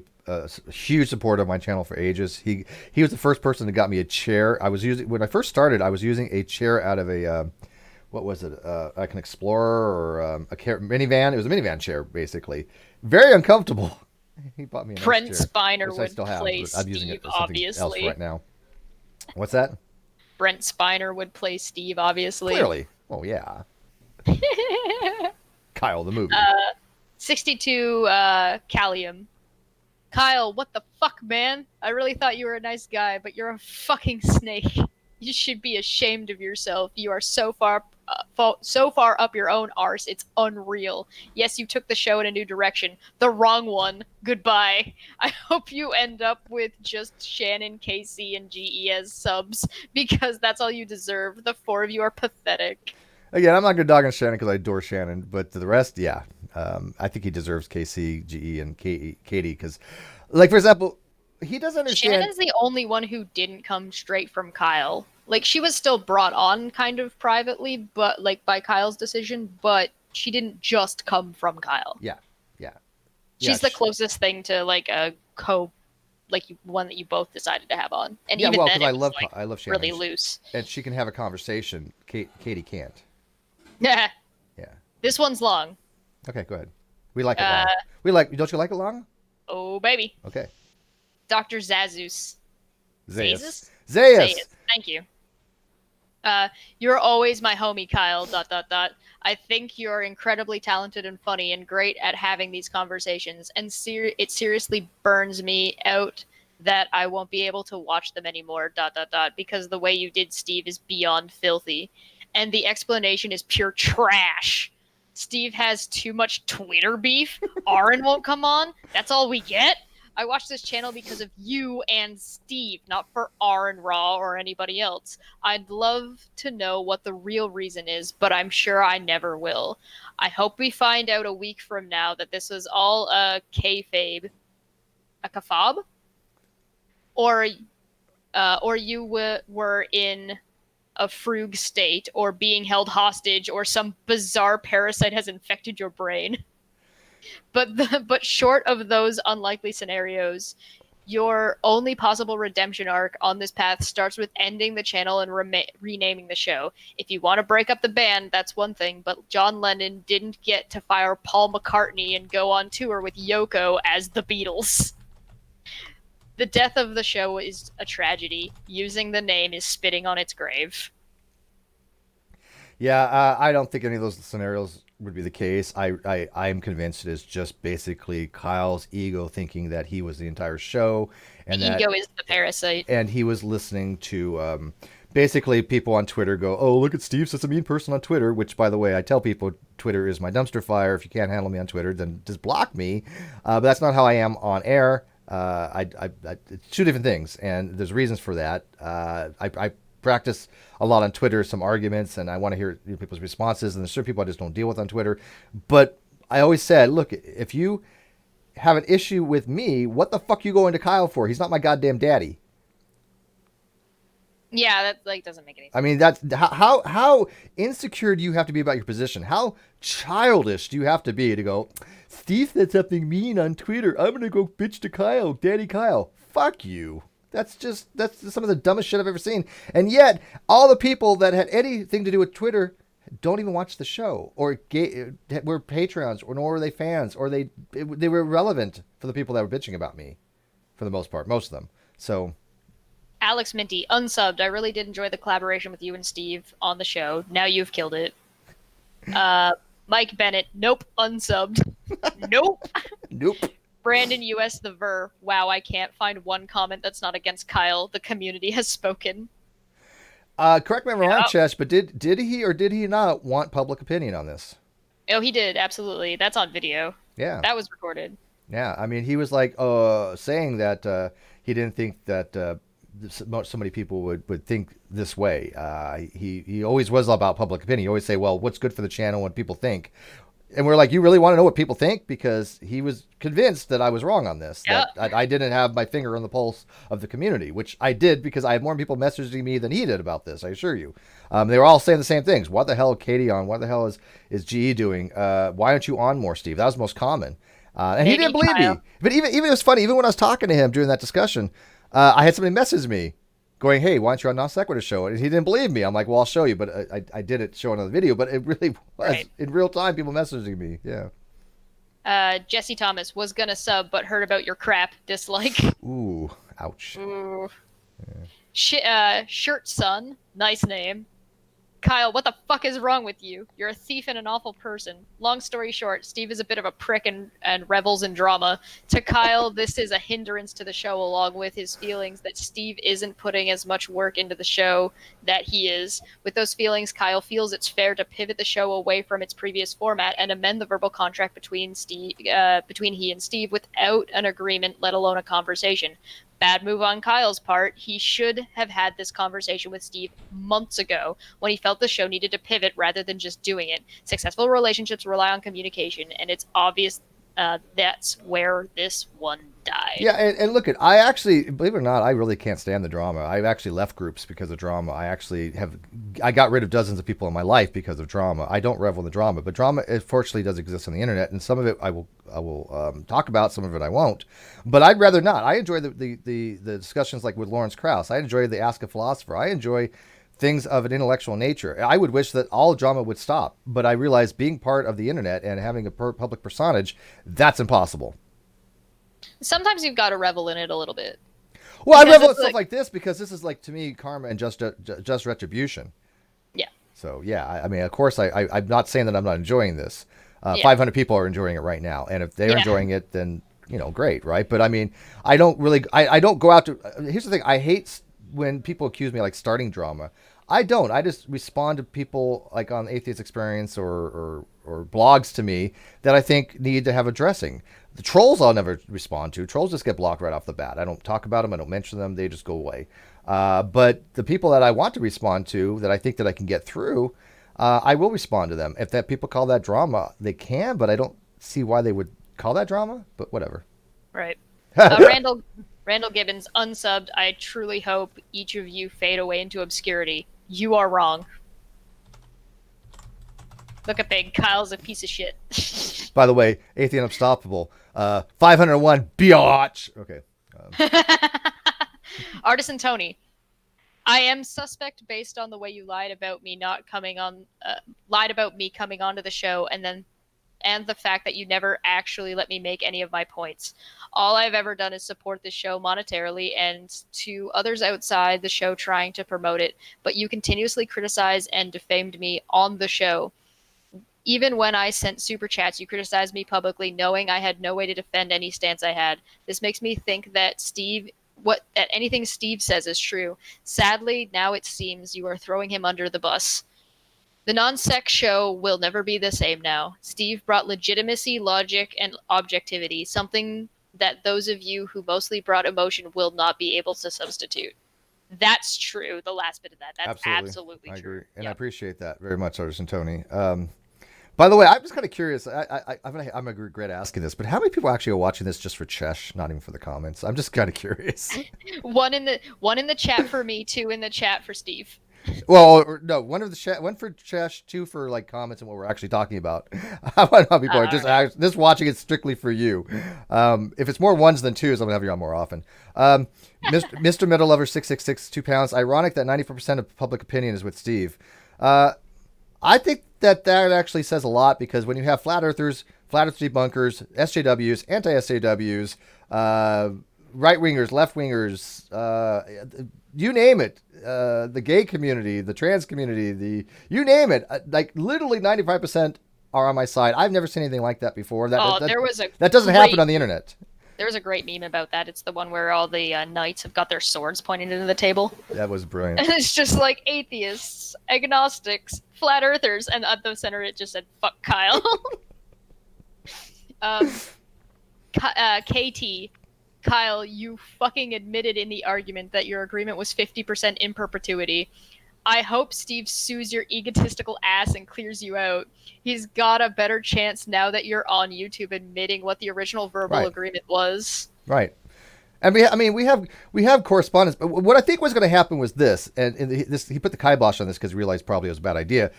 huge supporter of my channel for ages. He was the first person that got me a chair. When I first started, I was using a chair out of a what was it? Like an Explorer or minivan. It was a minivan chair, basically. Very uncomfortable. He bought me a nice Brent chair, Spiner which I would still have, play but I'm using it Steve, for something else obviously. right now. What's that? Brent Spiner would play Steve, obviously. Clearly. Oh, yeah. Kyle, the movie. 62 Callium. Kyle, what the fuck, man? I really thought you were a nice guy, but you're a fucking snake. You should be ashamed of yourself. You are so far up your own arse. It's unreal. Yes, you took the show in a new direction. The wrong one. Goodbye. I hope you end up with just Shannon, KC, and GE as subs, because that's all you deserve. The four of you are pathetic. Again, I'm not going to dog on Shannon because I adore Shannon, but the rest, yeah. I think he deserves KC, GE, and Katie because, like, for example, he doesn't understand. Shannon's the only one who didn't come straight from Kyle. Like, she was still brought on kind of privately, but, like, by Kyle's decision, but she didn't just come from Kyle. Yeah, yeah. She's the closest thing to, like, a one that you both decided to have on. And yeah, even well, then, I it was, love like, I love Shannon. really loose. And she can have a conversation. Katie can't. Yeah. Yeah. This one's long. Okay, go ahead. We like it long. Don't you like it long? Oh, baby. Okay. Dr. Zazus. Zayas. Thank you. You're always my homie, Kyle, ... I think you're incredibly talented and funny and great at having these conversations, and it seriously burns me out that I won't be able to watch them anymore, ... because the way you did Steve is beyond filthy. And the explanation is pure trash. Steve has too much Twitter beef. Aaron won't come on. That's all we get? I watched this channel because of you and Steve, not for Aaron Raw or anybody else. I'd love to know what the real reason is, but I'm sure I never will. I hope we find out a week from now that this was all a kayfabe. A kafab? Or you were in a frug state, or being held hostage, or some bizarre parasite has infected your brain. But short of those unlikely scenarios, your only possible redemption arc on this path starts with ending the channel and renaming the show. If you want to break up the band, that's one thing, but John Lennon didn't get to fire Paul McCartney and go on tour with Yoko as the Beatles. The death of the show is a tragedy. Using the name is spitting on its grave. Yeah, I don't think any of those scenarios would be the case. I am convinced it is just basically Kyle's ego thinking that he was the entire show. And the ego is the parasite. And he was listening to basically people on Twitter go, oh, look at Steve, such a mean person on Twitter, which, by the way, I tell people Twitter is my dumpster fire. If you can't handle me on Twitter, then just block me. But that's not how I am on air. It's two different things, and there's reasons for that. I practice a lot on Twitter, some arguments, and I want to hear people's responses, and there's certain people I just don't deal with on Twitter. But I always said, look, if you have an issue with me, what the fuck you going to Kyle for? He's not my goddamn daddy. Yeah, that like doesn't make any sense. I mean, that's how insecure do you have to be about your position? How childish do you have to be to go, Steve said something mean on Twitter, I'm going to go bitch to Kyle, Daddy Kyle. Fuck you. That's some of the dumbest shit I've ever seen. And yet, all the people that had anything to do with Twitter don't even watch the show, or were Patreons, or nor were they fans, or they were irrelevant for the people that were bitching about me, for the most part, most of them. So, Alex Minty, unsubbed. I really did enjoy the collaboration with you and Steve on the show. Now you've killed it. Mike Bennett, nope, unsubbed. Nope. Nope. Brandon US the Ver, wow, I can't find one comment that's not against Kyle. The community has spoken. Correct me if I'm wrong, Chesh, but did he or did he not want public opinion on this? Oh, he did, absolutely. That's on video. Yeah. That was recorded. Yeah, I mean, he was like saying that he didn't think that so many people would think this way. He always was about public opinion. He always say, well, what's good for the channel, what people think. And we're like, you really want to know what people think? Because he was convinced that I was wrong on this. Yeah. That I didn't have my finger on the pulse of the community, which I did because I had more people messaging me than he did about this, I assure you. They were all saying the same things. What the hell is Katie on? What the hell is GE doing? Why aren't you on more, Steve? That was the most common. And maybe he didn't believe me. But even it was funny. Even when I was talking to him during that discussion, I had somebody message me going, hey, why don't you on Non-Sequitur Show? And he didn't believe me. I'm like, well, I'll show you. But I did it show another video. But it really was in real time, people messaging me. Yeah. Jesse Thomas was gonna sub, but heard about your crap. Dislike. Ooh, ouch. Ooh. Yeah. Shirt Son. Nice name. Kyle, what the fuck is wrong with you? You're a thief and an awful person. Long story short, Steve is a bit of a prick and revels in drama. To Kyle, this is a hindrance to the show, along with his feelings that Steve isn't putting as much work into the show that he is. With those feelings, Kyle feels it's fair to pivot the show away from its previous format and amend the verbal contract between he and Steve without an agreement, let alone a conversation. Bad move on Kyle's part. He should have had this conversation with Steve months ago when he felt the show needed to pivot rather than just doing it. Successful relationships rely on communication, and it's obvious that's where this one died. Yeah, and look, I actually, believe it or not, I really can't stand the drama. I've actually left groups because of drama. I got rid of dozens of people in my life because of drama. I don't revel in the drama, but drama, fortunately, does exist on the internet, and some of it I will talk about, some of it I won't. But I'd rather not. I enjoy the discussions like with Lawrence Krauss. I enjoy the Ask a Philosopher. I enjoy things of an intellectual nature. I would wish that all drama would stop, but I realize being part of the internet and having a public personage, that's impossible. Sometimes you've got to revel in it a little bit. Well, I revel in stuff like this because this is like, to me, karma and just retribution. Yeah. So, yeah, I mean, of course, I'm not saying that I'm not enjoying this. 500 people are enjoying it right now. And if they're enjoying it, then, great, right? But, I mean, I don't go out to... Here's the thing. I hate when people accuse me like starting drama. I don't. I just respond to people like on Atheist Experience or blogs to me that I think need to have addressing. The trolls I'll never respond to. Trolls just get blocked right off the bat. I don't talk about them. I don't mention them. They just go away. But the people that I want to respond to, that I think that I can get through, I will respond to them. If that people call that drama, they can, but I don't see why they would call that drama. But whatever. Right. Randall Gibbons, unsubbed. I truly hope each of you fade away into obscurity. You are wrong. Look at Big. Kyle's a piece of shit. By the way, Atheist Unstoppable. 501 biatch. Okay. Artisan Tony. I am suspect based on the way you lied about me coming onto the show, and the fact that you never actually let me make any of my points. All I've ever done is support the show monetarily and to others outside the show trying to promote it, but you continuously criticized and defamed me on the show. Even when I sent super chats, you criticized me publicly, knowing I had no way to defend any stance I had. This makes me think that anything Steve says is true. Sadly, now it seems you are throwing him under the bus. The Non-Sec show will never be the same now. Steve brought legitimacy, logic, and objectivity, something that those of you who mostly brought emotion will not be able to substitute. That's true. The last bit of that. That's absolutely true. I agree. And I appreciate that very much, Artisan Tony. By the way, I'm just kind of curious. I'm going to regret asking this, but how many people actually are watching this just for Chesh, not even for the comments? I'm just kind of curious. One in the chat for me, 2 in the chat for Steve. Well, no, one for Chesh, 2 for like comments and what we're actually talking about. How people are just watching it strictly for you. If it's more 1s than 2s, I'm gonna have you on more often. Mr. Metal Lover 666 £2. Ironic that 94% of public opinion is with Steve. I think that actually says a lot, because when you have flat earthers, flat earth debunkers, SJWs, anti-SJWs, right wingers, left wingers, you name it, the gay community, the trans community, you name it, like literally 95% are on my side. I've never seen anything like that before. That doesn't happen on the internet. There was a great meme about that. It's the one where all the knights have got their swords pointed into the table. That was brilliant. And it's just like atheists, agnostics, flat earthers, and at the center it just said, fuck Kyle. KT, Kyle, you fucking admitted in the argument that your agreement was 50% in perpetuity. I hope Steve sues your egotistical ass and clears you out. He's got a better chance now that you're on YouTube admitting what the original verbal agreement was. Right. And we have correspondence. But what I think was going to happen was this, and he put the kibosh on this because he realized probably it was a bad idea.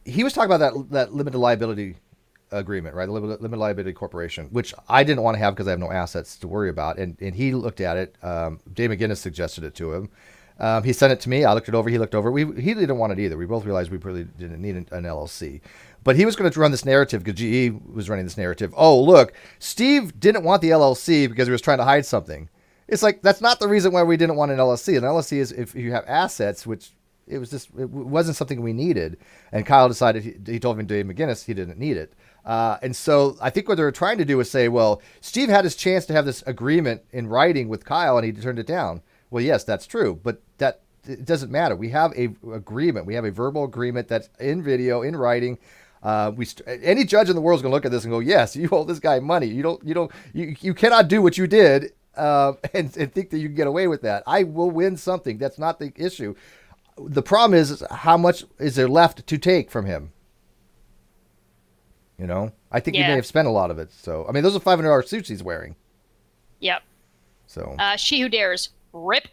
He was talking about that limited liability agreement, right? The limited liability corporation, which I didn't want to have because I have no assets to worry about. And he looked at it. Dave McGinnis suggested it to him. He sent it to me. I looked it over. He looked over. He didn't want it either. We both realized we really didn't need an LLC. But he was going to run this narrative because GE was running this narrative. Oh, look, Steve didn't want the LLC because he was trying to hide something. It's like, that's not the reason why we didn't want an LLC. An LLC is if you have assets, which it wasn't something we needed. And Kyle decided, he told me, Dave McGinnis, he didn't need it. And so I think what they're trying to do is say, well, Steve had his chance to have this agreement in writing with Kyle and he turned it down. Well, yes, that's true, but that it doesn't matter. We have a agreement. We have a verbal agreement that's in video, in writing. Any judge in the world is going to look at this and go, yes, you owe this guy money. You cannot do what you did and think that you can get away with that. I will win something. That's not the issue. The problem is how much is there left to take from him? I think he may have spent a lot of it. So, I mean, those are $500 suits he's wearing. Yep. So, She Who Dares, rip.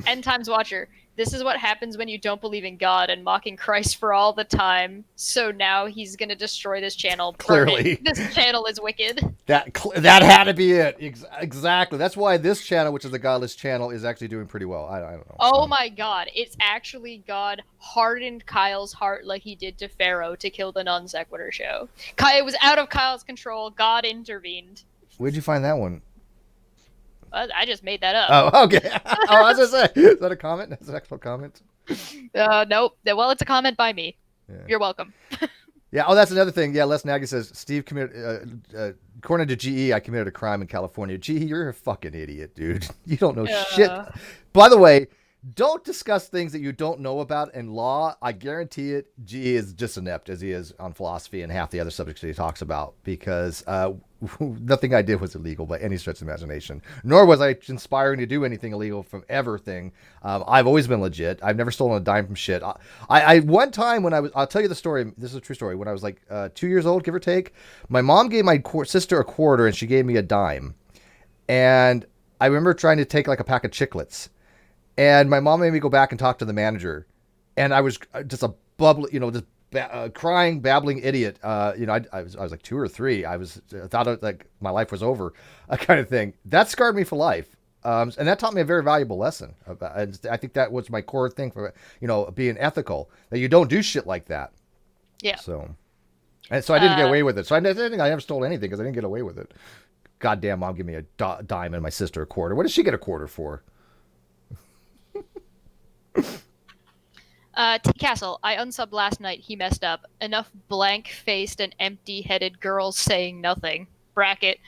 End Times Watcher. This is what happens when you don't believe in God and mocking Christ for all the time. So now he's going to destroy this channel. Clearly. This channel is wicked. That had to be it. Exactly. That's why this channel, which is the Godless channel, is actually doing pretty well. I don't know. Oh my God. It's actually God hardened Kyle's heart like he did to Pharaoh to kill the Non-Sequitur Show. It was out of Kyle's control. God intervened. Where'd you find that one? I just made that up. Oh, okay. I was going to say, is that a comment? That's an actual comment? Nope. Well, it's a comment by me. Yeah. You're welcome. Yeah. Oh, that's another thing. Yeah. Les Nagy says, Steve committed, according to GE, I committed a crime in California. GE, you're a fucking idiot, dude. You don't know shit. By the way, don't discuss things that you don't know about in law. I guarantee it. GE is just inept as he is on philosophy and half the other subjects that he talks about because nothing I did was illegal by any stretch of imagination, nor was I inspiring to do anything illegal from everything. I've always been legit. I've never stolen a dime from shit. I one time when I'll tell you the story. This is a true story. When I was like 2 years old, give or take, my mom gave my sister a quarter and she gave me a dime. And I remember trying to take like a pack of chiclets. And my mom made me go back and talk to the manager. And I was just a crying, babbling idiot. I was like 2 or 3. I thought like my life was over, kind of thing. That scarred me for life. And that taught me a very valuable lesson. I think that was my core thing for, being ethical, that you don't do shit like that. Yeah. So I didn't get away with it. So I think I never stole anything because I didn't get away with it. Goddamn, mom give me a dime and my sister a quarter. What does she get a quarter for? T Castle, I unsubbed last night. He messed up. Enough blank-faced and empty-headed girls saying nothing. Bracket.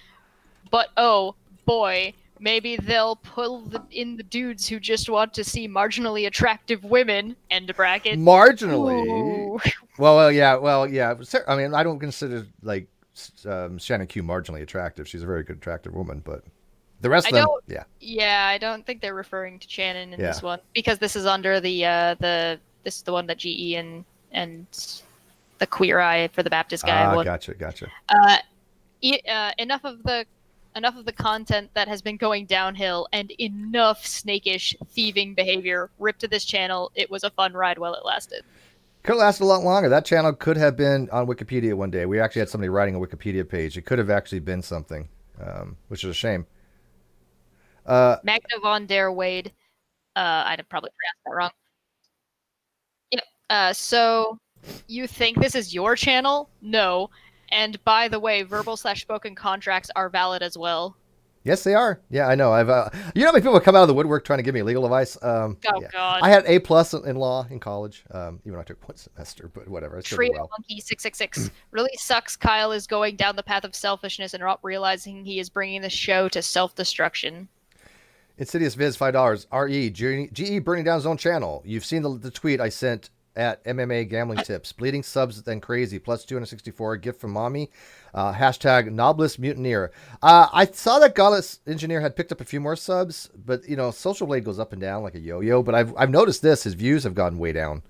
But oh boy, maybe they'll pull in the dudes who just want to see marginally attractive women. End bracket. Marginally. Ooh. Well, yeah. I mean, I don't consider like Shannon Q marginally attractive. She's a very good, attractive woman, but. The rest of them, yeah. Yeah, I don't think they're referring to Shannon in this one because this is under this is the one that GE and the Queer Eye for the Baptist guy. Gotcha. Enough of the content that has been going downhill and enough snakish thieving behavior. Rip to this channel. It was a fun ride while it lasted. Could have lasted a lot longer. That channel could have been on Wikipedia one day. We actually had somebody writing a Wikipedia page. It could have actually been something, which is a shame. Magna von der Wade. I'd probably pronounced that wrong. Yep. So you think this is your channel? No. And by the way, verbal/spoken contracts are valid as well. Yes, they are. Yeah, I know. I've you know how many people come out of the woodwork trying to give me legal advice? God. I had A+ in law in college. Even though I took 1 semester, but whatever. I still did well. Monkey 666 really sucks. Kyle is going down the path of selfishness and not realizing he is bringing the show to self-destruction. Insidious Viz, $5. RE, GE burning down his own channel. You've seen the tweet I sent at MMA Gambling Tips. Bleeding subs than crazy. Plus 264. Gift from mommy. Hashtag Noblest Mutineer. I saw that Godless Engineer had picked up a few more subs, but Social Blade goes up and down like a yo-yo. But I've noticed this. His views have gone way down.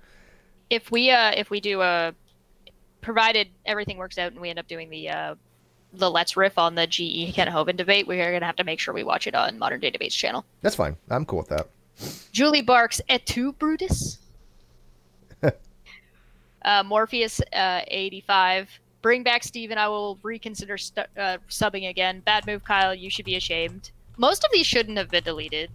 If we do provided everything works out and we end up doing the Let's Riff on the GE Ken Hovind debate, we're going to have to make sure we watch it on Modern Day Debates channel. That's fine. I'm cool with that. Julie barks, et tu, Brutus? Morpheus 85. Bring back Steve and I will reconsider subbing again. Bad move, Kyle. You should be ashamed. Most of these shouldn't have been deleted.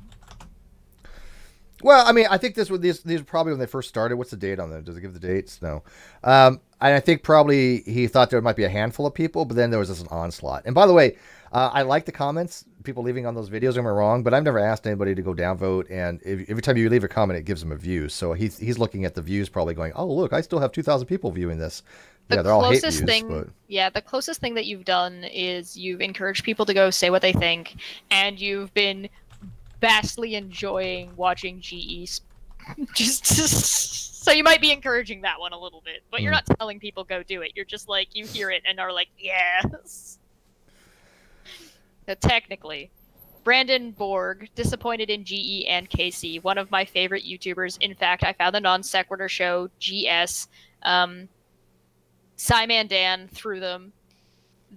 Well, I mean, I think these were probably when they first started. What's the date on them? Does it give the dates? No. And I think probably he thought there might be a handful of people, but then there was just an onslaught. And by the way, I like the comments, people leaving on those videos. Am I wrong? But I've never asked anybody to go downvote. And every time you leave a comment, it gives them a view. So he's looking at the views, probably going, "Oh, look, I still have 2,000 people viewing this." Yeah, they're all hate views. The closest thing that you've done is you've encouraged people to go say what they think, and you've been vastly enjoying watching GE. So you might be encouraging that one a little bit, but you're not telling people go do it. You're just like, you hear it and are like, yes. Technically, Brandon Borg, disappointed in GE and KC, one of my favorite YouTubers. In fact, I found the Non-Sequitur Show, GS, Simon Dan through them.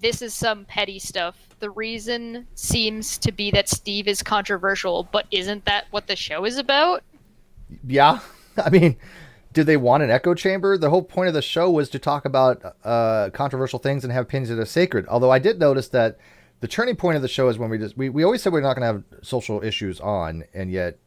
This is some petty stuff. The reason seems to be that Steve is controversial, but isn't that what the show is about? Yeah. I mean, did they want an echo chamber? The whole point of the show was to talk about controversial things and have opinions that are sacred. Although I did notice that the turning point of the show is when we always said we're not going to have social issues on, and yet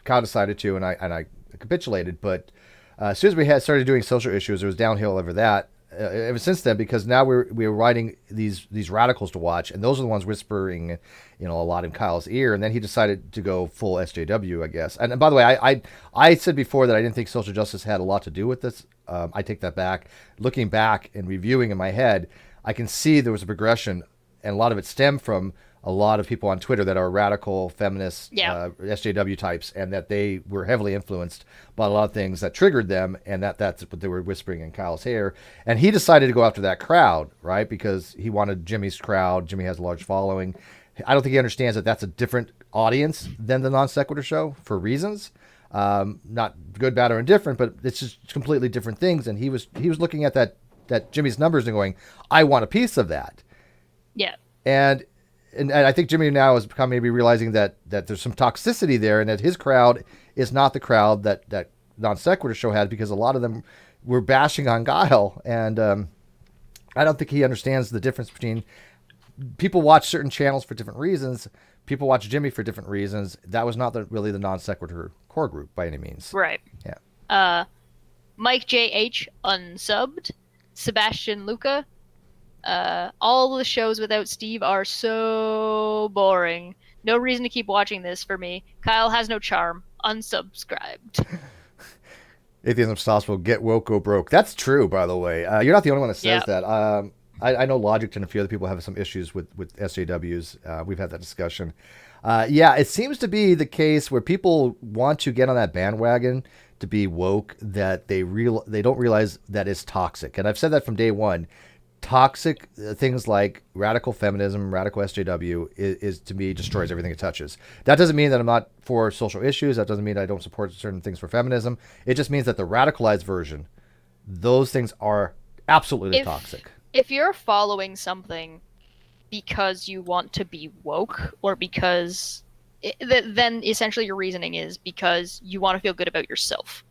Kyle decided to, and I capitulated. But as soon as we started doing social issues, it was downhill over that. Ever since then, because now we're writing these radicals to watch, and those are the ones whispering, a lot in Kyle's ear. And then he decided to go full SJW, I guess. And by the way, I said before that I didn't think social justice had a lot to do with this. I take that back. Looking back and reviewing in my head, I can see there was a progression, and a lot of it stemmed from a lot of people on Twitter that are radical feminist SJW types, and that they were heavily influenced by a lot of things that triggered them, and that's what they were whispering in Kyle's ear. And he decided to go after that crowd, right? Because he wanted Jimmy's crowd. Jimmy has a large following. I don't think he understands that that's a different audience than the Non-Sequitur Show for reasons. Not good, bad, or indifferent, but it's just completely different things. And he was looking at that Jimmy's numbers and going, I want a piece of that. Yeah. And I think Jimmy now has become maybe realizing that there's some toxicity there, and that his crowd is not the crowd that Non-Sequitur Show had, because a lot of them were bashing on Guile. And I don't think he understands the difference between people watch certain channels for different reasons. People watch Jimmy for different reasons. That was not really the Non-Sequitur core group by any means. Right. Yeah. Mike JH unsubbed. Sebastian Luca. All the shows without Steve are so boring. No reason to keep watching this for me. Kyle has no charm. Unsubscribed. Atheism stops will get woke, go broke. That's true, by the way. You're not the only one that says that. I know Logic and a few other people have some issues with SJWs. We've had that discussion. It seems to be the case where people want to get on that bandwagon to be woke, that they don't realize that it's toxic. And I've said that from day one. Toxic things like radical feminism, radical SJW is to me destroys everything it touches. That doesn't mean that I'm not for social issues. That doesn't mean I don't support certain things for feminism. It just means that the radicalized version, those things are absolutely toxic. If you're following something because you want to be woke, or because then essentially your reasoning is because you want to feel good about yourself,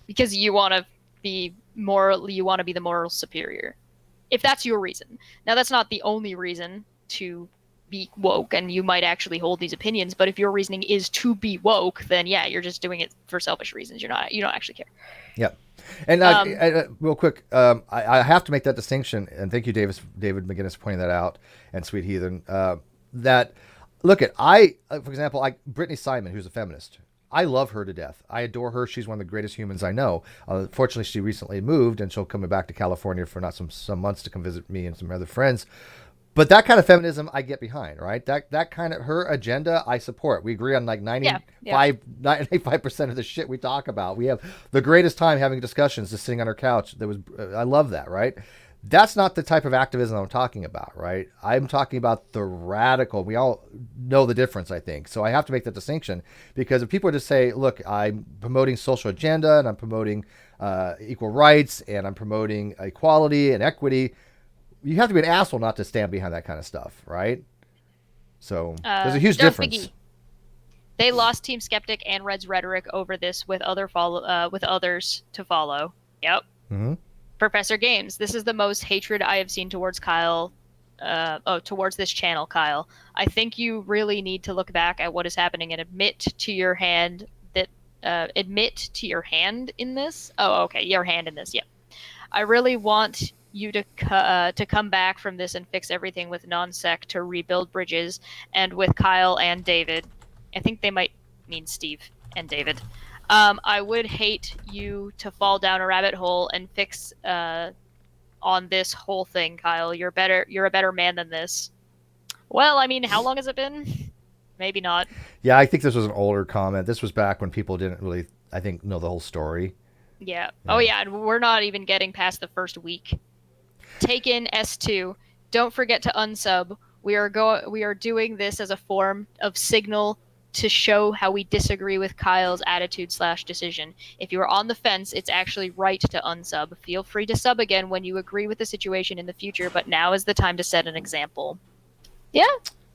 because you want to be the moral superior. If that's your reason. Now, that's not the only reason to be woke, and you might actually hold these opinions, but if your reasoning is to be woke, then you're just doing it for selfish reasons. You don't actually care. Yep. And real quick, I have to make that distinction, and thank you, David McGinnis, for pointing that out, and Sweet Heathen, that, look at, for example, Brittany Simon, who's a feminist. I love her to death. I adore her. She's one of the greatest humans I know. Fortunately, she recently moved, and she'll come back to California for some months to come visit me and some other friends. But that kind of feminism I get behind, right? That kind of her agenda I support. We agree on like 95% of the shit we talk about. We have the greatest time having discussions, just sitting on her couch. I love that, right? That's not the type of activism I'm talking about, right? I'm talking about the radical. We all know the difference, I think. So I have to make that distinction, because if people just say, look, I'm promoting social agenda, and I'm promoting equal rights, and I'm promoting equality and equity, you have to be an asshole not to stand behind that kind of stuff, right? So there's a huge difference. McGee. They lost Team Skeptic and Red's rhetoric over this with others to follow. Yep. Mm-hmm. Professor Games, this is the most hatred I have seen towards Kyle. Towards this channel, Kyle. I think you really need to look back at what is happening and admit to your hand that admit to your hand in this. Oh, okay, your hand in this. Yep. I really want you to come back from this and fix everything with non-sec to rebuild bridges, and with Kyle and David. I think they might mean Steve and David. I would hate you to fall down a rabbit hole and fix on this whole thing, Kyle. You're a better man than this. Well, I mean, how long has it been? Maybe not. Yeah, I think this was an older comment. This was back when people didn't really, I think, know the whole story. Yeah. Oh yeah, and we're not even getting past the first week. Take in S2. Don't forget to unsub. We are doing this as a form of signal to show how we disagree with Kyle's attitude/decision. If you are on the fence, it's actually right to unsub. Feel free to sub again when you agree with the situation in the future, but now is the time to set an example. Yeah.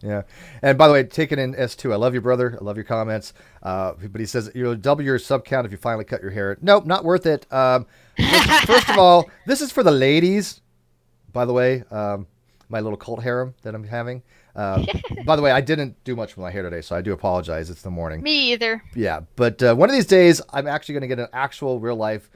Yeah. And by the way, taking in S2, I love you, brother. I love your comments. But he says, you'll double your sub count if you finally cut your hair. Nope, not worth it. First of all, this is for the ladies, by the way. My little cult harem that I'm having. By the way, I didn't do much with my hair today, so I do apologize. It's the morning. Me either. Yeah, but one of these days, I'm actually going to get an actual real life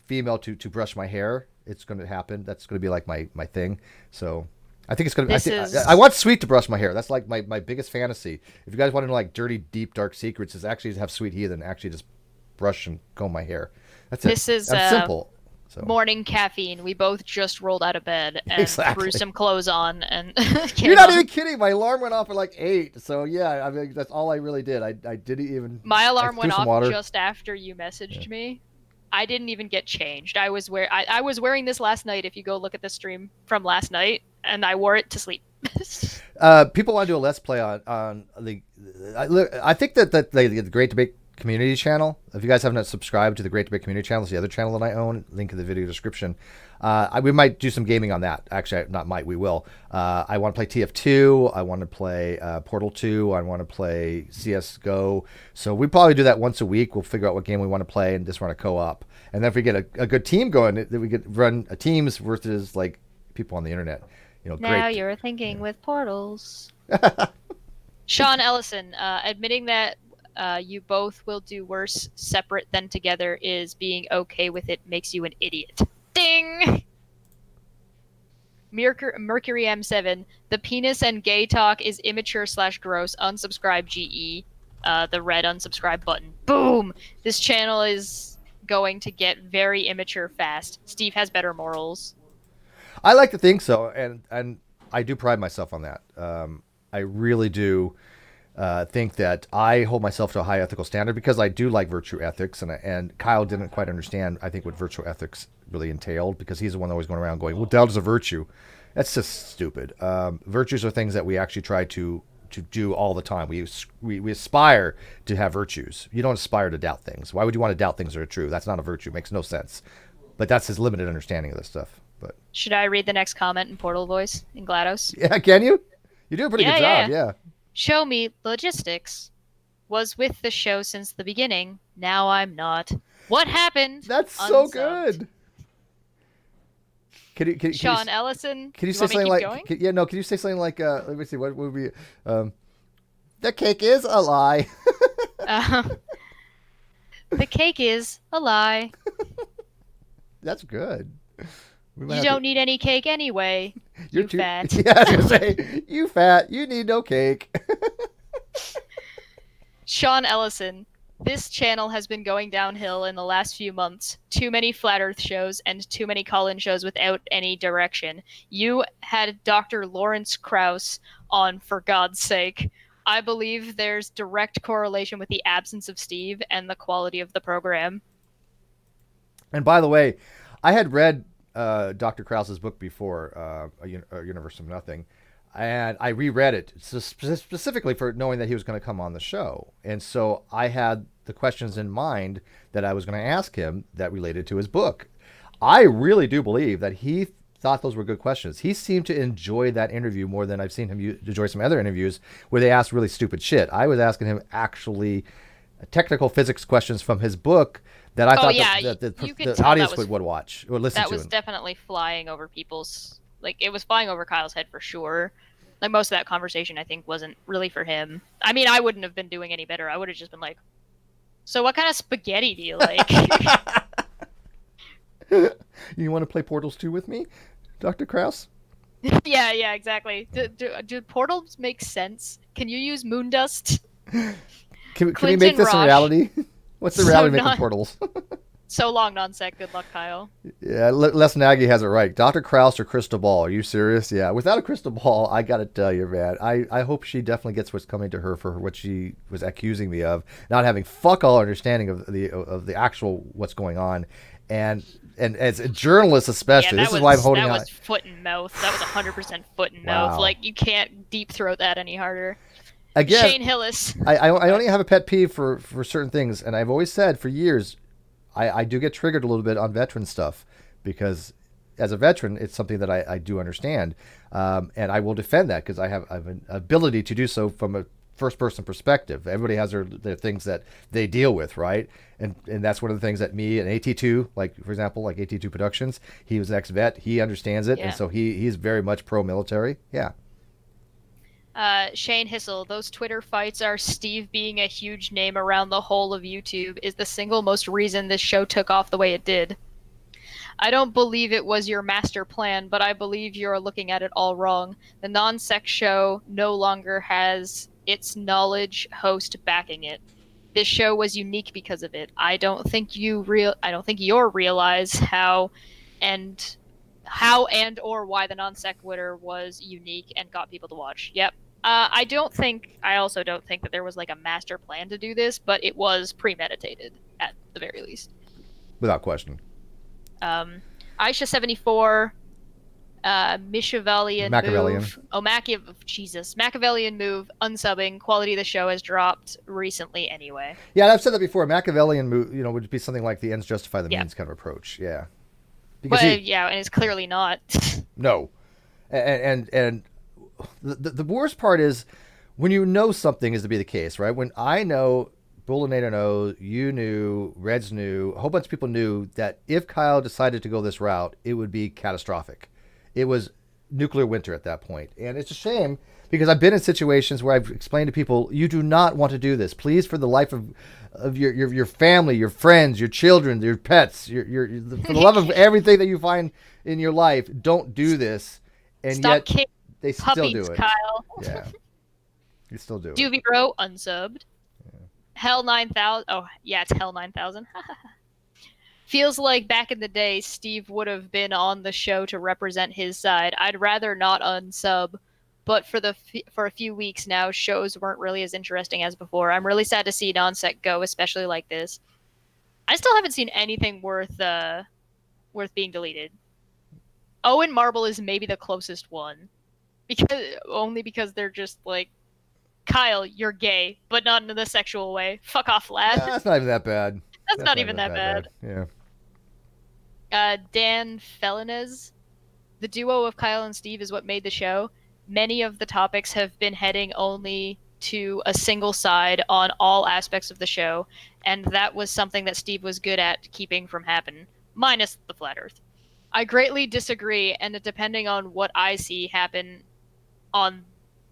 female to brush my hair. It's going to happen. That's going to be like my thing. So I think it's going to. I want Sweet to brush my hair. That's like my biggest fantasy. If you guys want to know like dirty, deep, dark secrets, is actually to have Sweet Heathen actually just brush and comb my hair. That's it. This is simple. So. Morning caffeine. We both just rolled out of bed and threw some clothes on. And you're not even kidding. My alarm went off at like 8. So yeah, I mean that's all I really did. I didn't even. My alarm went off just after you messaged me. I didn't even get changed. I was wearing this last night. If you go look at the stream from last night, and I wore it to sleep. People want to do a let's play on the. I think that the Great Debate Community channel. If you guys haven't subscribed to the Great Debate Community channel, it's the other channel that I own. Link in the video description. We might do some gaming on that. Actually, not might. We will. I want to play TF2. I want to play Portal 2. I want to play CS:GO. So we probably do that once a week. We'll figure out what game we want to play and just run a co-op. And then if we get a good team going, then we could run a teams versus like people on the internet. You know, now you're thinking with portals. Sean Ellison, admitting that you both will do worse separate than together is being okay with it makes you an idiot. Ding! Mercury M7, the penis and gay talk is immature/gross. Unsubscribe GE. The red unsubscribe button. Boom! This channel is going to get very immature fast. Steve has better morals. I like to think so, and I do pride myself on that. I really do think that I hold myself to a high ethical standard because I do like virtue ethics, and Kyle didn't quite understand, I think, what virtue ethics really entailed because he's the one always going around going, well, doubt is a virtue. That's just stupid. Virtues are things that we actually try to do all the time. We aspire to have virtues. You don't aspire to doubt things. Why would you want to doubt things that are true? That's not a virtue. It makes no sense. But that's his limited understanding of this stuff. But should I read the next comment in Portal voice in GLaDOS? Yeah, can you? You do a pretty good job, yeah. Show me logistics. Was with the show since the beginning. Now I'm not. What happened? That's so good. Can Sean Ellison. Can you say something like? Can you say something like? Let me see. What would be? The cake is a lie. The cake is a lie. That's good. You don't need any cake anyway. You're too fat. Yeah, I was gonna say, you fat. You need no cake. Sean Ellison. This channel has been going downhill in the last few months. Too many Flat Earth shows and too many call-in shows without any direction. You had Dr. Lawrence Krauss on, for God's sake. I believe there's direct correlation with the absence of Steve and the quality of the program. And by the way, I had read Dr. Krauss's book before, A Universe of Nothing, and I reread it specifically for knowing that he was going to come on the show. And so I had the questions in mind that I was going to ask him that related to his book. I really do believe that he thought those were good questions. He seemed to enjoy that interview more than I've seen him enjoy some other interviews where they asked really stupid shit. I was asking him actually technical physics questions from his book that I thought yeah, that you could the tell audience that was would watch or listen that to. was definitely flying over people's, like, it was flying over Kyle's head for sure. Like, most of that conversation, I think, wasn't really for him. I mean, I wouldn't have been doing any better. I would have just been like, so what kind of spaghetti do you like? You want to play Portals 2 with me, Dr. Krauss? Yeah, exactly. Do portals make sense? Can you use moon dust? Can we make this a reality? What's the reality making portals? So long, non-sec. Good luck, Kyle. Yeah, Les Nagy has it right. Dr. Krauss or crystal ball? Are you serious? Yeah. Without a crystal ball, I gotta tell you, man, I hope she definitely gets what's coming to her for what she was accusing me of, not having fuck all understanding of the actual what's going on, and as a journalist especially, this is why I'm holding that out. was foot and mouth. That was 100% foot and mouth. Wow. Like, you can't deep throat that any harder. Again, Shane Hillis. I only have a pet peeve for certain things, and I've always said for years, I do get triggered a little bit on veteran stuff because as a veteran, it's something that I do understand, and I will defend that because I have an ability to do so from a first-person perspective. Everybody has their things that they deal with, right? And that's one of the things that me and AT2, like for example, like AT2 Productions, he was an ex-vet, he understands it, and so he's very much pro-military. Yeah. Shane Hissel, those Twitter fights are Steve being a huge name around the whole of YouTube is the single most reason this show took off the way it did. I don't believe it was your master plan, but I believe you're looking at it all wrong. The non-sec show no longer has its knowledge host backing it. This show was unique because of it. I don't think you'll realize how and or why the non-sequitur was unique and got people to watch. Yep. I also don't think that there was like a master plan to do this, but it was premeditated at the very least. Without question. Aisha 74, Machiavellian move. Oh, Machiavellian move, unsubbing. Quality of the show has dropped recently anyway. Yeah, and I've said that before. Machiavellian move, would be something like the ends justify the means kind of approach. Yeah. Because and it's clearly not. No. And the worst part is when you know something is to be the case, right? When I know, Bullinator knows, you knew, Reds knew, a whole bunch of people knew that if Kyle decided to go this route, it would be catastrophic. It was nuclear winter at that point. And it's a shame because I've been in situations where I've explained to people, you do not want to do this. Please, for the life of your family, your friends, your children, your pets, for the love of everything that you find in your life, don't do this. And Stop yet they still do it. Kyle. Yeah. You still do it. Doobie Bro, unsubbed. Yeah. Hell 9000. Oh, yeah, it's Hell 9000. Feels like back in the day, Steve would have been on the show to represent his side. I'd rather not unsub, but for a few weeks now, shows weren't really as interesting as before. I'm really sad to see non-sec go, especially like this. I still haven't seen anything worth being deleted. Owen Marble is maybe the closest one, because they're just like, Kyle, you're gay, but not in a sexual way. Fuck off, lad. Yeah, that's not even that bad. That's not even that bad. Yeah. Dan Felinez, the duo of Kyle and Steve is what made the show. Many of the topics have been heading only to a single side on all aspects of the show, and that was something that Steve was good at keeping from happening, minus the flat earth. I greatly disagree, and depending on what I see happen on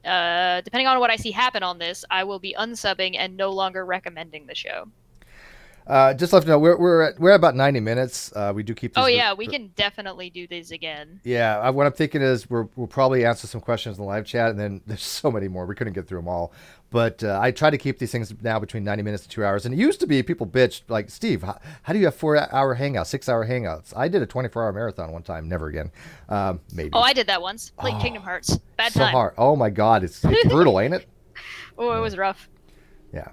this, I will be unsubbing and no longer recommending the show. Just let you know, we're at about 90 minutes. We do keep these. Oh yeah, we can definitely do these again. Yeah, what I'm thinking is we'll probably answer some questions in the live chat, and then there's so many more. We couldn't get through them all. But I try to keep these things now between 90 minutes and 2 hours. And it used to be people bitched like, Steve, how do you have 4-hour hangouts, 6-hour hangouts? I did a 24-hour marathon one time. Never again. Maybe. Oh, I did that once. Played Kingdom Hearts. Bad so time. Hard. Oh my God, it's brutal, ain't it? Oh, it was rough. Yeah.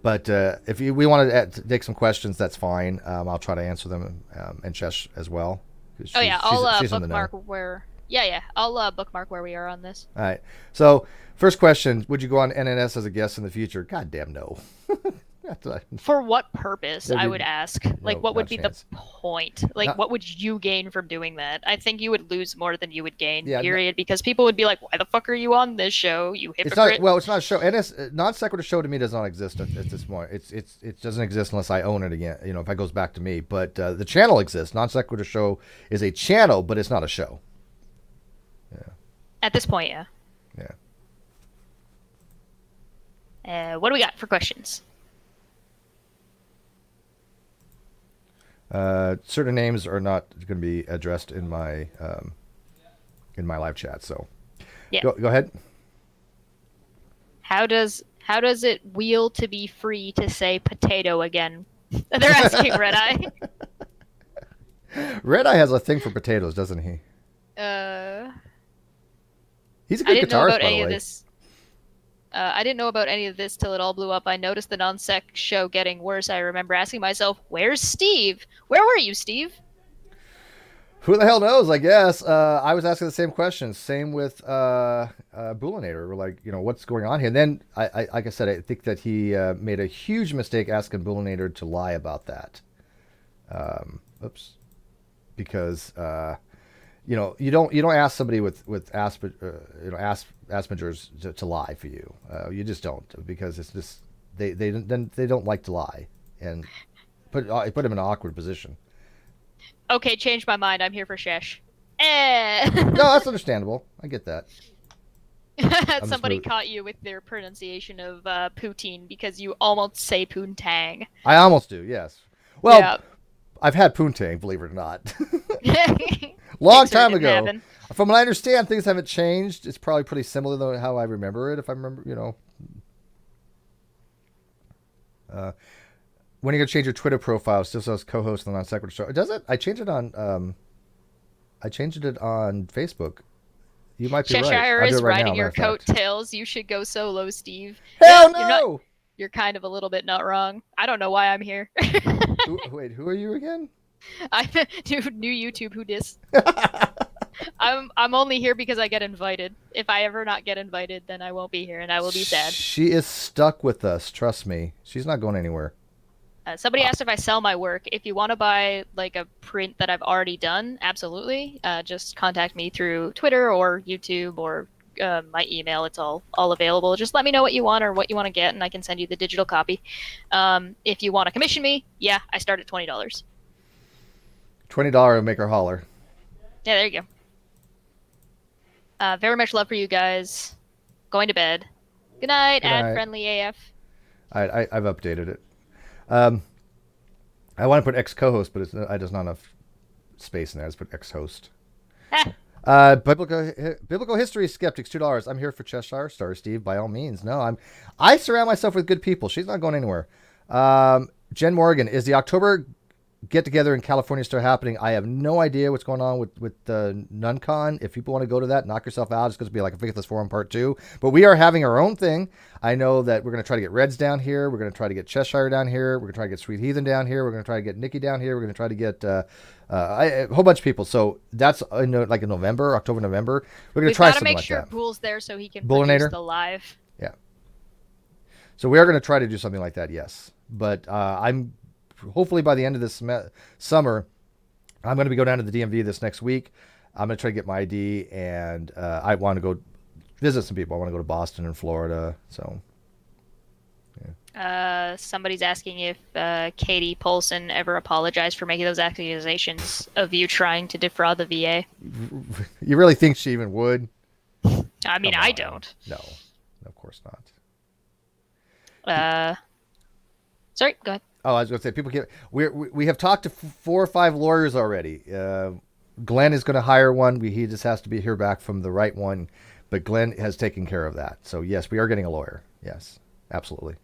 But if we want to take some questions, that's fine. I'll try to answer them, and Chesh as well. I'll bookmark where. Yeah, I'll bookmark where we are on this. All right. So first question: would you go on NNS as a guest in the future? Goddamn no. That's what For what purpose, There'd I be would ask. Like, no, what not would a be the chance. point? Like, Not, what would you gain from doing that? I think you would lose more than you would gain, yeah, period, because people would be like, why the fuck are you on this show, you it's not. hypocrite? Well, it's not a show. Non-Sequitur Show to me does not exist at this point. It doesn't exist unless I own it again. You know, if it goes back to me. But the channel exists. Non-Sequitur Show is a channel, but it's not a show. Yeah. At this point, yeah. Yeah. What do we got for questions? Certain names are not going to be addressed in my live chat. So, Yeah. go ahead. How does it wheel to be free to say potato again? They're asking Red Eye. Red Eye has a thing for potatoes, doesn't he? He's a I good didn't know guitarist, about by the any of way. this. I didn't know about any of this till it all blew up. I noticed the non-sec show getting worse. I remember asking myself, "Where's Steve? Where were you, Steve?" Who the hell knows? I guess I was asking the same question. Same with Bullinator. We're like, what's going on here? And then, like I said, I think that he made a huge mistake asking Bullinator to lie about that. Oops, because you don't ask somebody with Asperger's to lie for you. You just don't, because it's just they don't like to lie and put him in an awkward position. Okay, changed my mind. I'm here for Shesh. Eh. No, that's understandable. I get that. Somebody caught you with their pronunciation of poutine because you almost say poontang. I almost do, yes. Well, Yeah. I've had poontang, believe it or not. Long time ago. Happen. From what I understand, things haven't changed. It's probably pretty similar to how I remember it, if I remember, when are you going to change your Twitter profile? It still says co-host on the Non-Sequitur Show. Does it? I changed it on Facebook. You might be right. Cheshire I'll do is it right riding now, your matter of fact. coattails. You should go solo, Steve. Hell Yeah, no! You're kind of a little bit not wrong. I don't know why I'm here. Wait, who are you again? I'm new YouTube. Who dis? I'm only here because I get invited. If I ever not get invited, then I won't be here, and I will be sad. She is stuck with us. Trust me. She's not going anywhere. Somebody asked if I sell my work. If you want to buy like a print that I've already done, absolutely. Just contact me through Twitter or YouTube or my email. It's all available. Just let me know what you want or what you want to get, and I can send you the digital copy. If you want to commission me, yeah, I start at $20. $20 will make her holler. Yeah, there you go. Very much love for you guys. Going to bed. Good night, ad friendly AF. I've updated it. I want to put ex-co-host, but I just not enough space in there. I just put ex-host. Biblical history skeptics, $2. I'm here for Cheshire. Star Steve, by all means. No, I surround myself with good people. She's not going anywhere. Jen Morgan, is the October get together in California still happening? I have no idea what's going on with NunCon. If people want to go to that, knock yourself out. It's going to be like a Faithless Forum Part 2. But we are having our own thing. I know that we're going to try to get Reds down here. We're going to try to get Cheshire down here. We're going to try to get Sweet Heathen down here. We're going to try to get Nikki down here. We're going to try to get a whole bunch of people. So that's like in November, October, November. We're going to try something like that. We've got to make sure Pool's there so he can Bullinator? produce the live. Yeah. So we are going to try to do something like that, yes. But I'm hopefully by the end of this summer, I'm going to go down to the DMV this next week. I'm going to try to get my ID, and I want to go visit some people. I want to go to Boston and Florida. So, yeah. Somebody's asking if Katie Polson ever apologized for making those accusations of you trying to defraud the VA. You really think she even would? I mean, I don't. No, of course not. Sorry, go ahead. Oh, I was going to say, people we have talked to 4 or 5 lawyers already. Glenn is going to hire one. He just has to be here back from the right one. But Glenn has taken care of that. So, yes, we are getting a lawyer. Yes, absolutely.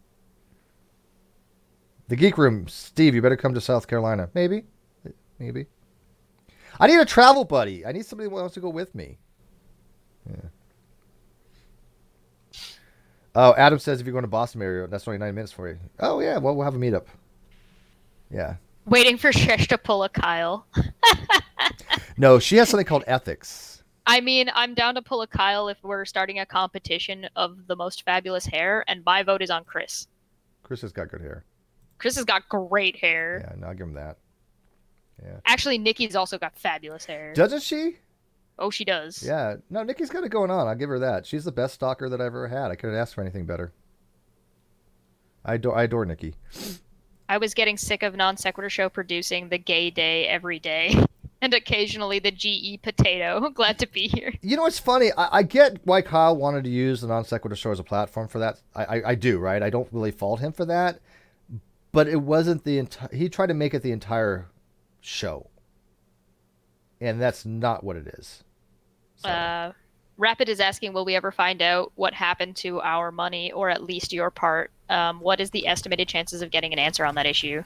The Geek Room, Steve, you better come to South Carolina. Maybe. I need a travel buddy. I need somebody who wants to go with me. Yeah. Oh, Adam says if you're going to Boston area, that's only 9 minutes for you. Oh, yeah. Well, we'll have a meetup. Yeah. Waiting for Shesh to pull a Kyle. No, she has something called ethics. I mean, I'm down to pull a Kyle if we're starting a competition of the most fabulous hair, and my vote is on Chris. Chris has got good hair. Chris has got great hair. Yeah, no, I'll give him that. Yeah. Actually, Nikki's also got fabulous hair. Doesn't she? Oh, she does. Yeah. No, Nikki's got it going on. I'll give her that. She's the best stalker that I've ever had. I couldn't ask for anything better. I adore Nikki. I was getting sick of Non-Sequitur Show producing the gay day every day. And occasionally the GE potato. Glad to be here. You know what's funny? I get why Kyle wanted to use the Non-Sequitur Show as a platform for that. I do, right? I don't really fault him for that. But it wasn't the entire... He tried to make it the entire show. And that's not what it is. So. Rapid is asking, will we ever find out what happened to our money, or at least your part? What is the estimated chances of getting an answer on that issue?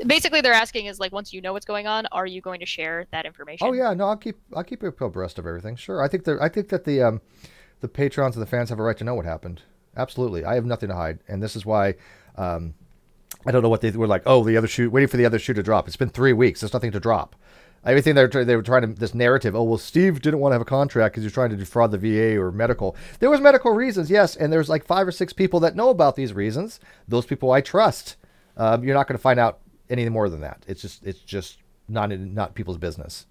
Basically, they're asking is like, once you know what's going on, are you going to share that information? Oh yeah, no, I'll keep you abreast of everything. Sure, I think that the patrons and the fans have a right to know what happened. Absolutely, I have nothing to hide, and this is why. I don't know what they were like. Oh, the other shoe, waiting for the other shoe to drop. It's been 3 weeks. There's nothing to drop. Everything they were trying to, this narrative, oh, well, Steve didn't want to have a contract because he was trying to defraud the VA or medical. There was medical reasons, yes, and there's like 5 or 6 people that know about these reasons. Those people I trust. You're not going to find out anything more than that. It's just not people's business.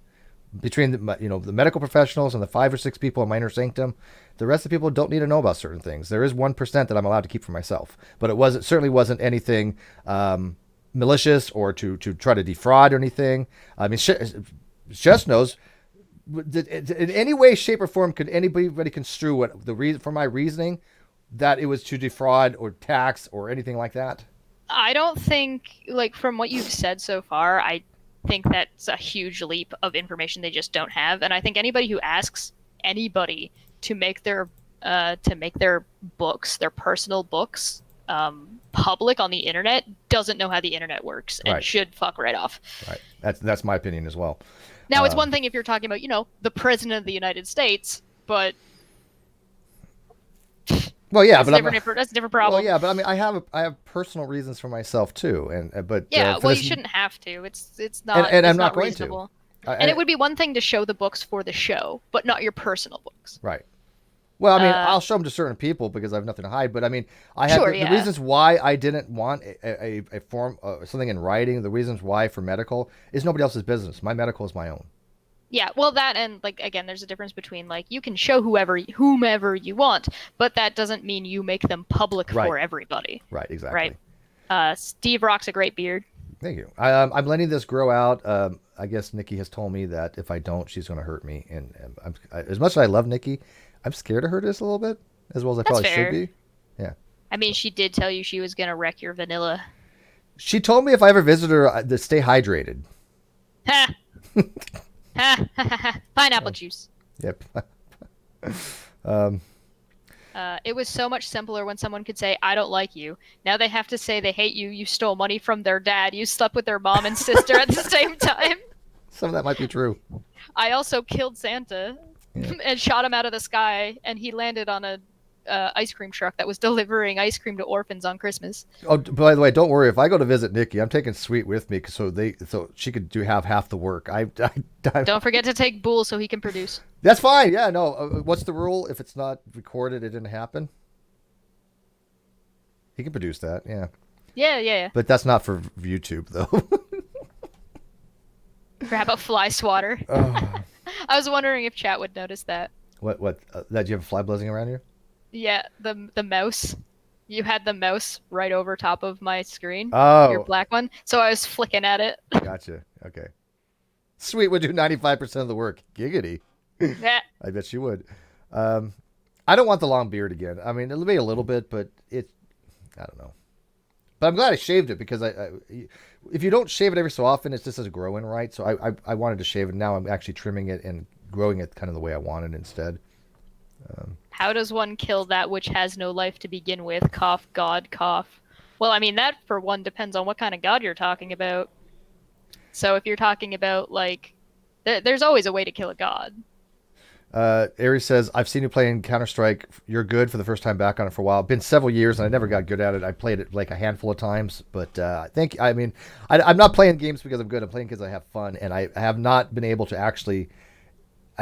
Between the medical professionals and the 5 or 6 people in my inner sanctum, the rest of the people don't need to know about certain things. There is 1% that I'm allowed to keep for myself, but it certainly wasn't anything malicious or to try to defraud or anything. I mean, Jess knows. In any way, shape, or form, could anybody construe what the reason for my reasoning that it was to defraud or tax or anything like that? I don't think, like, from what you've said so far, I think that's a huge leap of information they just don't have. And I think anybody who asks anybody to make their books, their personal books, public on the internet doesn't know how the internet works and should fuck right off. Right. That's my opinion as well. Now, it's one thing if you're talking about, the president of the United States, but well, yeah, that's a different problem. Well, yeah, but I mean, I have personal reasons for myself too, but yeah, well, you shouldn't have to. It's not, and it's I'm not going reasonable. to. And it would be one thing to show the books for the show, but not your personal books. Right. Well, I mean, I'll show them to certain people because I have nothing to hide. But I mean, I have Sure, the reasons why I didn't want a form, something in writing. The reasons why for medical is nobody else's business. My medical is my own. Yeah, well, that and like again, there's a difference between like you can show whomever you want, but that doesn't mean you make them public for everybody. Right. Exactly. Right. Steve rocks a great beard. Thank you. I'm letting this grow out. I guess Nikki has told me that if I don't, she's going to hurt me. And as much as I love Nikki, I'm scared of her just a little bit, as well as I probably should be. Yeah. I mean, she did tell you she was going to wreck your vanilla. She told me if I ever visit her, to stay hydrated. Ha! Pineapple juice. Yep. It was so much simpler when someone could say, I don't like you. Now they have to say they hate you. You stole money from their dad. You slept with their mom and sister at the same time. Some of that might be true. I also killed Santa and shot him out of the sky, and he landed on a ice cream truck that was delivering ice cream to orphans on Christmas. Oh, by the way, don't worry. If I go to visit Nikki, I'm taking Sweet have me so she could have half the work. Don't forget to take Boole so he can produce. That's fine. Yeah, no. What's the rule? If it's not recorded, it didn't happen. He can produce that. Yeah. Yeah. But that's not for YouTube, though. How about fly swatter? I was wondering if chat would notice that. What? That you have a fly buzzing around you? Yeah, the mouse. You had the mouse right over top of my screen. Oh. Your black one. So I was flicking at it. Gotcha. Okay. Sweet would do 95% of the work. Giggity. Yeah. I bet she would. I don't want the long beard again. I mean, it'll be a little bit, but I don't know. But I'm glad I shaved it because if you don't shave it every so often, it just doesn't grow in right. So I wanted to shave it. Now I'm actually trimming it and growing it kind of the way I wanted instead. How does one kill that which has no life to begin with? Cough, God, cough. Well, I mean, that for one depends on what kind of God you're talking about. So if you're talking about, like, there's always a way to kill a god. Aries says, I've seen you playing Counter-Strike. You're good for the first time back on it for a while. Been several years, and I never got good at it. I played it like a handful of times. But I'm not playing games because I'm good. I'm playing because I have fun. And I have not been able to actually...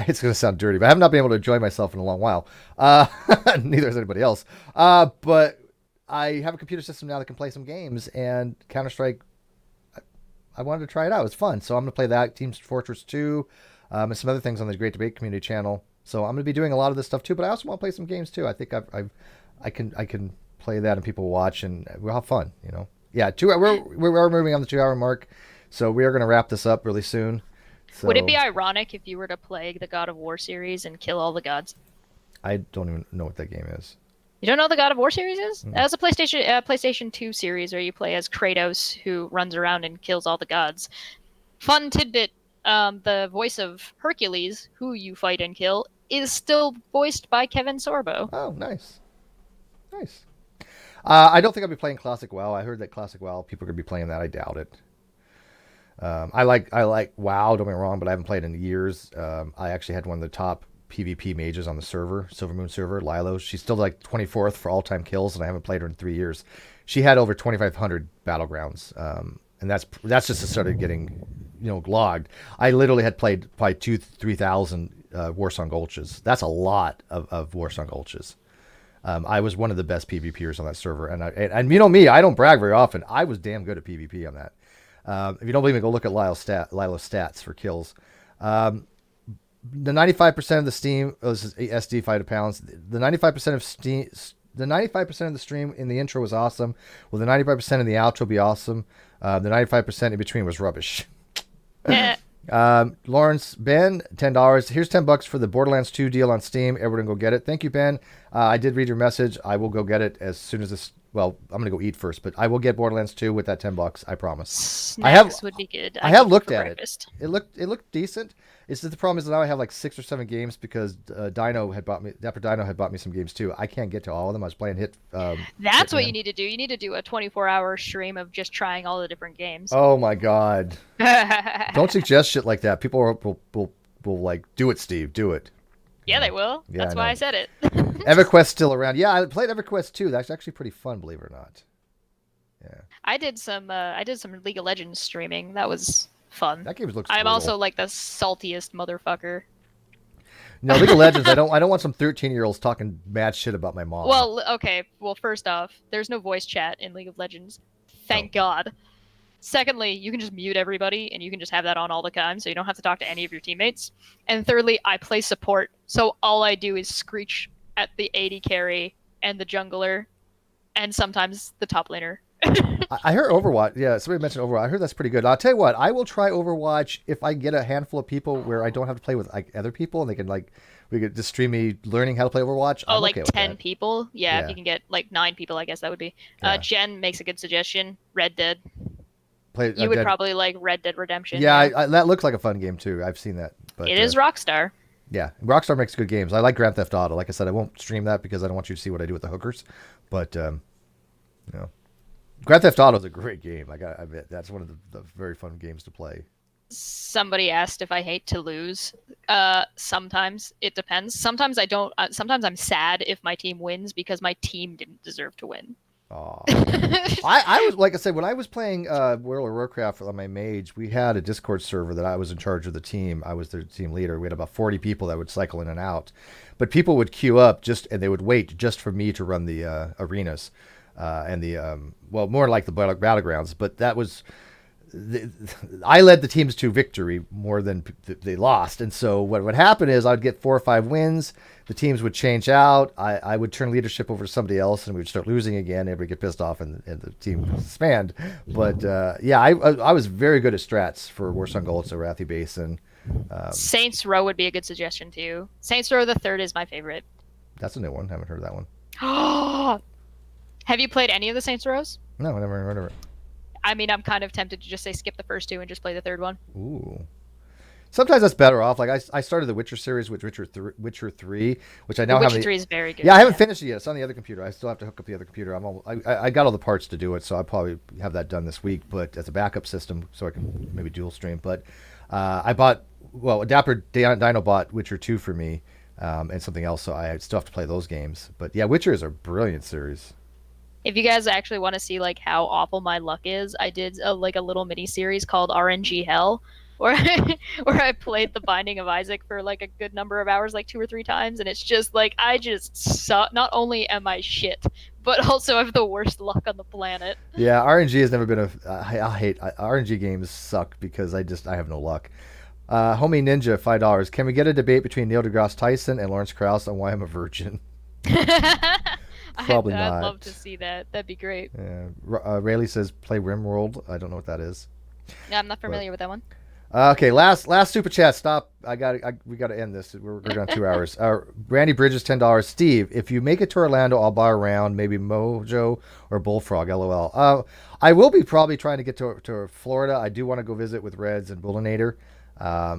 It's going to sound dirty, but I have not been able to enjoy myself in a long while. Neither has anybody else. But I have a computer system now that can play some games, and Counter-Strike, I wanted to try it out. It was fun. So I'm going to play that, Team Fortress 2, and some other things on the Great Debate Community channel. So I'm going to be doing a lot of this stuff too, but I also want to play some games too. I think I can play that and people will watch and we'll have fun, you know. Yeah, we're moving on the 2 hour mark, so we are going to wrap this up really soon. So, Would it be ironic if you were to play the God of War series and kill all the gods? I don't even know what that game is. You don't know what the God of War series is? That's a PlayStation 2 series where you play as Kratos, who runs around and kills all the gods. Fun tidbit: the voice of Hercules, who you fight and kill, is still voiced by Kevin Sorbo. Oh, nice. I don't think I'll be playing Classic WoW. I heard that Classic WoW people are gonna be playing that. I doubt it. I like WoW. Don't get me wrong, but I haven't played in years. I actually had one of the top PvP mages on the server, Silver Moon server, Lilo. She's still like 24th for all-time kills, and I haven't played her in 3 years. She had over 2,500 battlegrounds, and that's just started getting, logged. I literally had played probably 3,000 Warsong Gulches. That's a lot of Warsong Gulches. I was one of the best PvPers on that server, and you know me, I don't brag very often. I was damn good at PvP on that. If you don't believe me, go look at Lilo's stats for kills. The 95% of the Steam, this is SD 5 pounds. The 95% of Steam, the 95% of the stream in the intro was awesome. Well, the 95% in the outro be awesome. The 95% in between was rubbish. Lawrence, Ben, $10. Here's $10 for the Borderlands 2 deal on Steam. Everyone go get it. Thank you, Ben. I did read your message. I will go get it as soon as this. Well, I'm gonna go eat first, but I will get Borderlands 2 with that $10. I promise. Snacks would be good. I have looked at breakfast. it. It looked decent. It's just the problem is that now I have like 6 or 7 games because Dapper Dino had bought me some games too. I can't get to all of them. I was playing Hit. That's what you need to do. You need to do a 24-hour stream of just trying all the different games. Oh my god! Don't suggest shit like that. People will like do it, Steve. Do it. Yeah, they will. Yeah, That's why I said it. EverQuest's still around. Yeah, I played EverQuest too. That's actually pretty fun, believe it or not. Yeah. I did some League of Legends streaming. That was fun. That game looks. I'm brutal. also like the saltiest motherfucker. No, League of Legends. I don't want some 13-year-olds talking mad shit about my mom. Well, okay. Well, first off, there's no voice chat in League of Legends. Thank God. Secondly, you can just mute everybody, and you can just have that on all the time, so you don't have to talk to any of your teammates. And thirdly, I play support, so all I do is screech at the AD carry and the jungler, and sometimes the top laner. I heard Overwatch. Yeah, somebody mentioned Overwatch. I heard that's pretty good. I'll tell you what. I will try Overwatch if I get a handful of people where I don't have to play with like other people, and they can we could just stream me learning how to play Overwatch. Oh, I'm like okay with 10 that. people? Yeah, if you can get like 9 people, I guess that would be. Yeah. Jen makes a good suggestion. Red Dead. You would probably like Red Dead Redemption. Yeah, that looks like a fun game too. I've seen that. But it is Rockstar. Yeah, Rockstar makes good games. I like Grand Theft Auto. Like I said, I won't stream that because I don't want you to see what I do with the hookers. But Grand Theft Auto is a great game. I admit that's one of the very fun games to play. Somebody asked if I hate to lose. Sometimes it depends. Sometimes I don't. Sometimes I'm sad if my team wins because my team didn't deserve to win. I was, like I said, when I was playing World of Warcraft on my mage, we had a Discord server that I was in charge of the team. I was their team leader. We had about 40 people that would cycle in and out, but people would queue up and they would wait just for me to run the arenas and the more like the battlegrounds. But that was I led the teams to victory more than they lost, and so what would happen is I'd get 4 or 5 wins. The teams would change out. I would turn leadership over to somebody else, and we would start losing again. Everybody get pissed off, and the team would disband. But I was very good at strats for Warsong Gulch, Arathi Basin. Saints Row would be a good suggestion too. Saints Row the Third is my favorite. That's a new one. Haven't heard of that one. Have you played any of the Saints Rows? No, I never heard of it. I mean, I'm kind of tempted to just say skip the first 2 and just play the third one. Ooh. Sometimes that's better off. Like I started the Witcher series with Witcher 3, which I now have. Witcher 3 is very good. Yeah, I haven't finished it yet. It's on the other computer. I still have to hook up the other computer. I got all the parts to do it, so I'll probably have that done this week. But as a backup system, so I can maybe dual stream. But Dapper Dino bought Witcher 2 for me and something else, so I still have to play those games. But yeah, Witcher is a brilliant series. If you guys actually want to see like how awful my luck is, I did a little mini series called RNG Hell, where I played The Binding of Isaac for like a good number of hours, like 2 or 3 times, and it's just like I just suck. Not only am I shit, but also I have the worst luck on the planet. Yeah, RNG has never been I hate RNG games suck because I have no luck. Homie Ninja, $5. Can we get a debate between Neil deGrasse Tyson and Lawrence Krauss on why I'm a virgin? Probably not. I'd love to see that. That'd be great. Yeah. Rayleigh says play RimWorld. I don't know what that is. Yeah, I'm not familiar with that one. Okay, last super chat. Stop. We got to end this. We're going on 2 hours. Randy Bridges, $10. Steve, if you make it to Orlando, I'll buy a round, maybe Mojo or Bullfrog. LOL. I will be probably trying to get to Florida. I do want to go visit with Reds and Bullinator.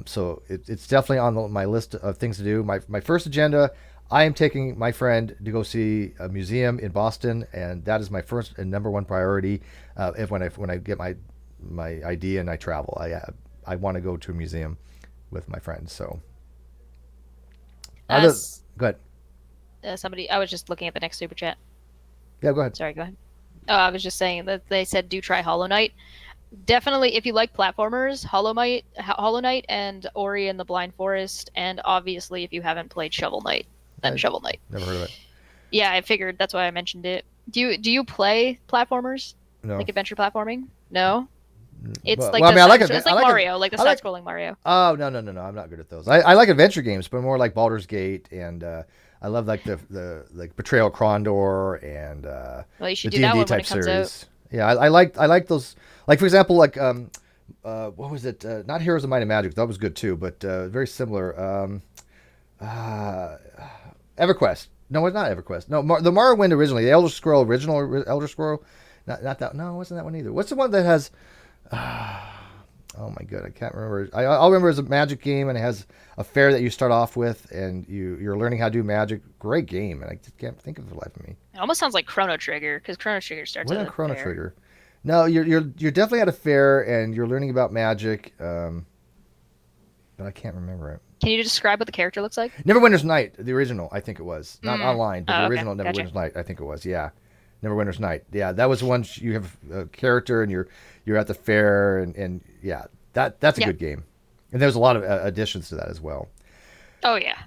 So it's definitely on my list of things to do. My first agenda, I am taking my friend to go see a museum in Boston, and that is my first and number one priority. When I get my ID and I travel, I want to go to a museum with my friends. So, go ahead. I was just looking at the next super chat. Yeah, go ahead. Sorry, go ahead. Oh, I was just saying that they said do try Hollow Knight. Definitely, if you like platformers, Hollow Knight and Ori and the Blind Forest, and obviously if you haven't played Shovel Knight, then Shovel Knight. Never heard of it. Yeah, I figured that's why I mentioned it. Do you play platformers? No. Like adventure platforming? No. It's well, like well, I mean, it's like Mario, like the side-scrolling Mario. Oh no! I'm not good at those. I like adventure games, but more like Baldur's Gate, and I love like the like Betrayal Krondor and well, you should the do that D&D one when type it comes series. out. Yeah, I like those. Like for example, like what was it? Not Heroes of Might and Magic. That was good too, but very similar. EverQuest. No, it's not EverQuest. No, the Morrowind originally, the Elder Scroll original Elder Scroll. Not that. No, it wasn't that one either. What's the one that has? Oh my god, I can't remember. I'll remember it's a magic game, and it has a fair that you start off with, and you're learning how to do magic. Great game, and I just can't think of it for the life of me. It almost sounds like Chrono Trigger, because Chrono Trigger starts at a Chrono fair. Trigger. No, you're definitely at a fair, and you're learning about magic, but I can't remember it. Can you describe what the character looks like? Neverwinter's Night, the original, I think it was. Not online, but the okay. original Gotcha. Neverwinter's Night, I think it was. Yeah, Neverwinter's Night. Yeah, that was the one you have a character, and you're at the fair, and yeah, that's a good game. And there's a lot of additions to that as well. Oh yeah.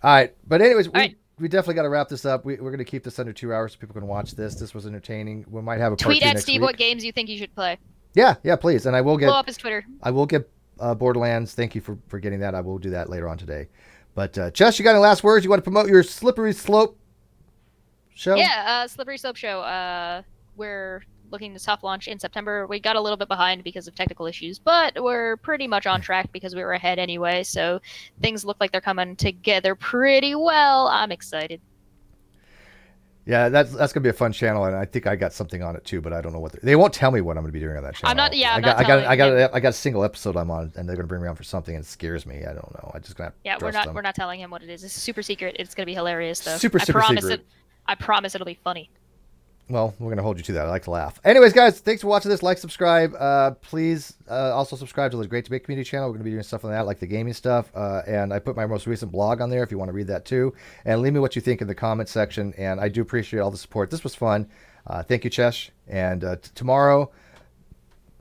All right, but anyways, right. We definitely got to wrap this up. We're going to keep this under 2 hours so people can watch this. This was entertaining. We might have a part tweet two at next Steve week. what games you think you should play. Yeah, please. And I will Blow up his Twitter. I will get Borderlands. Thank you for getting that. I will do that later on today. But Jess, you got any last words? You want to promote your Slippery Slope show? Yeah, Slippery Slope show. We're looking to soft launch in September. We got a little bit behind because of technical issues, but we're pretty much on track because we were ahead anyway. So things look like they're coming together pretty well. I'm excited. Yeah, that's gonna be a fun channel, and I think I got something on it too, but I don't know what they won't tell me what I'm gonna be doing on that channel. I'm not telling I got a single episode I'm on, and they're gonna bring me on for something, and it scares me. I don't know. I just gonna we're not telling him what it is. It's super secret. It's gonna be hilarious though. Super secret. I promise it'll be funny. Well, we're gonna hold you to that. I like to laugh. Anyways, guys, thanks for watching this. Like, subscribe. Please also subscribe to the Great Debate Community channel. We're gonna be doing stuff on that, like the gaming stuff. And I put my most recent blog on there if you want to read that too. And leave me what you think in the comment section. And I do appreciate all the support. This was fun. Thank you, Chesh. And tomorrow,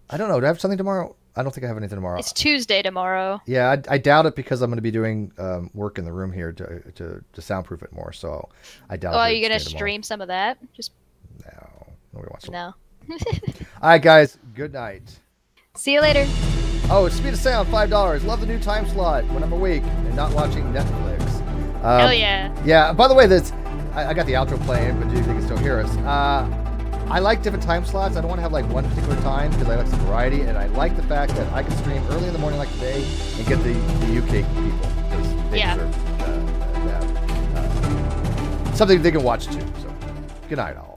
I don't know. Do I have something tomorrow? I don't think I have anything tomorrow. It's Tuesday tomorrow. Yeah, I doubt it because I'm going to be doing work in the room here to soundproof it more. So I doubt. Oh, are you gonna stream some of that? Just. No, nobody wants to. No. All right, guys. Good night. See you later. Oh, Speed of Sound, $5. Love the new time slot when I'm awake and not watching Netflix. Hell yeah. Yeah. By the way, I got the outro playing, but you can still hear us. I like different time slots. I don't want to have like one particular time because I like some variety, and I like the fact that I can stream early in the morning like today and get the UK people because they deserve something they can watch too. So, good night, all.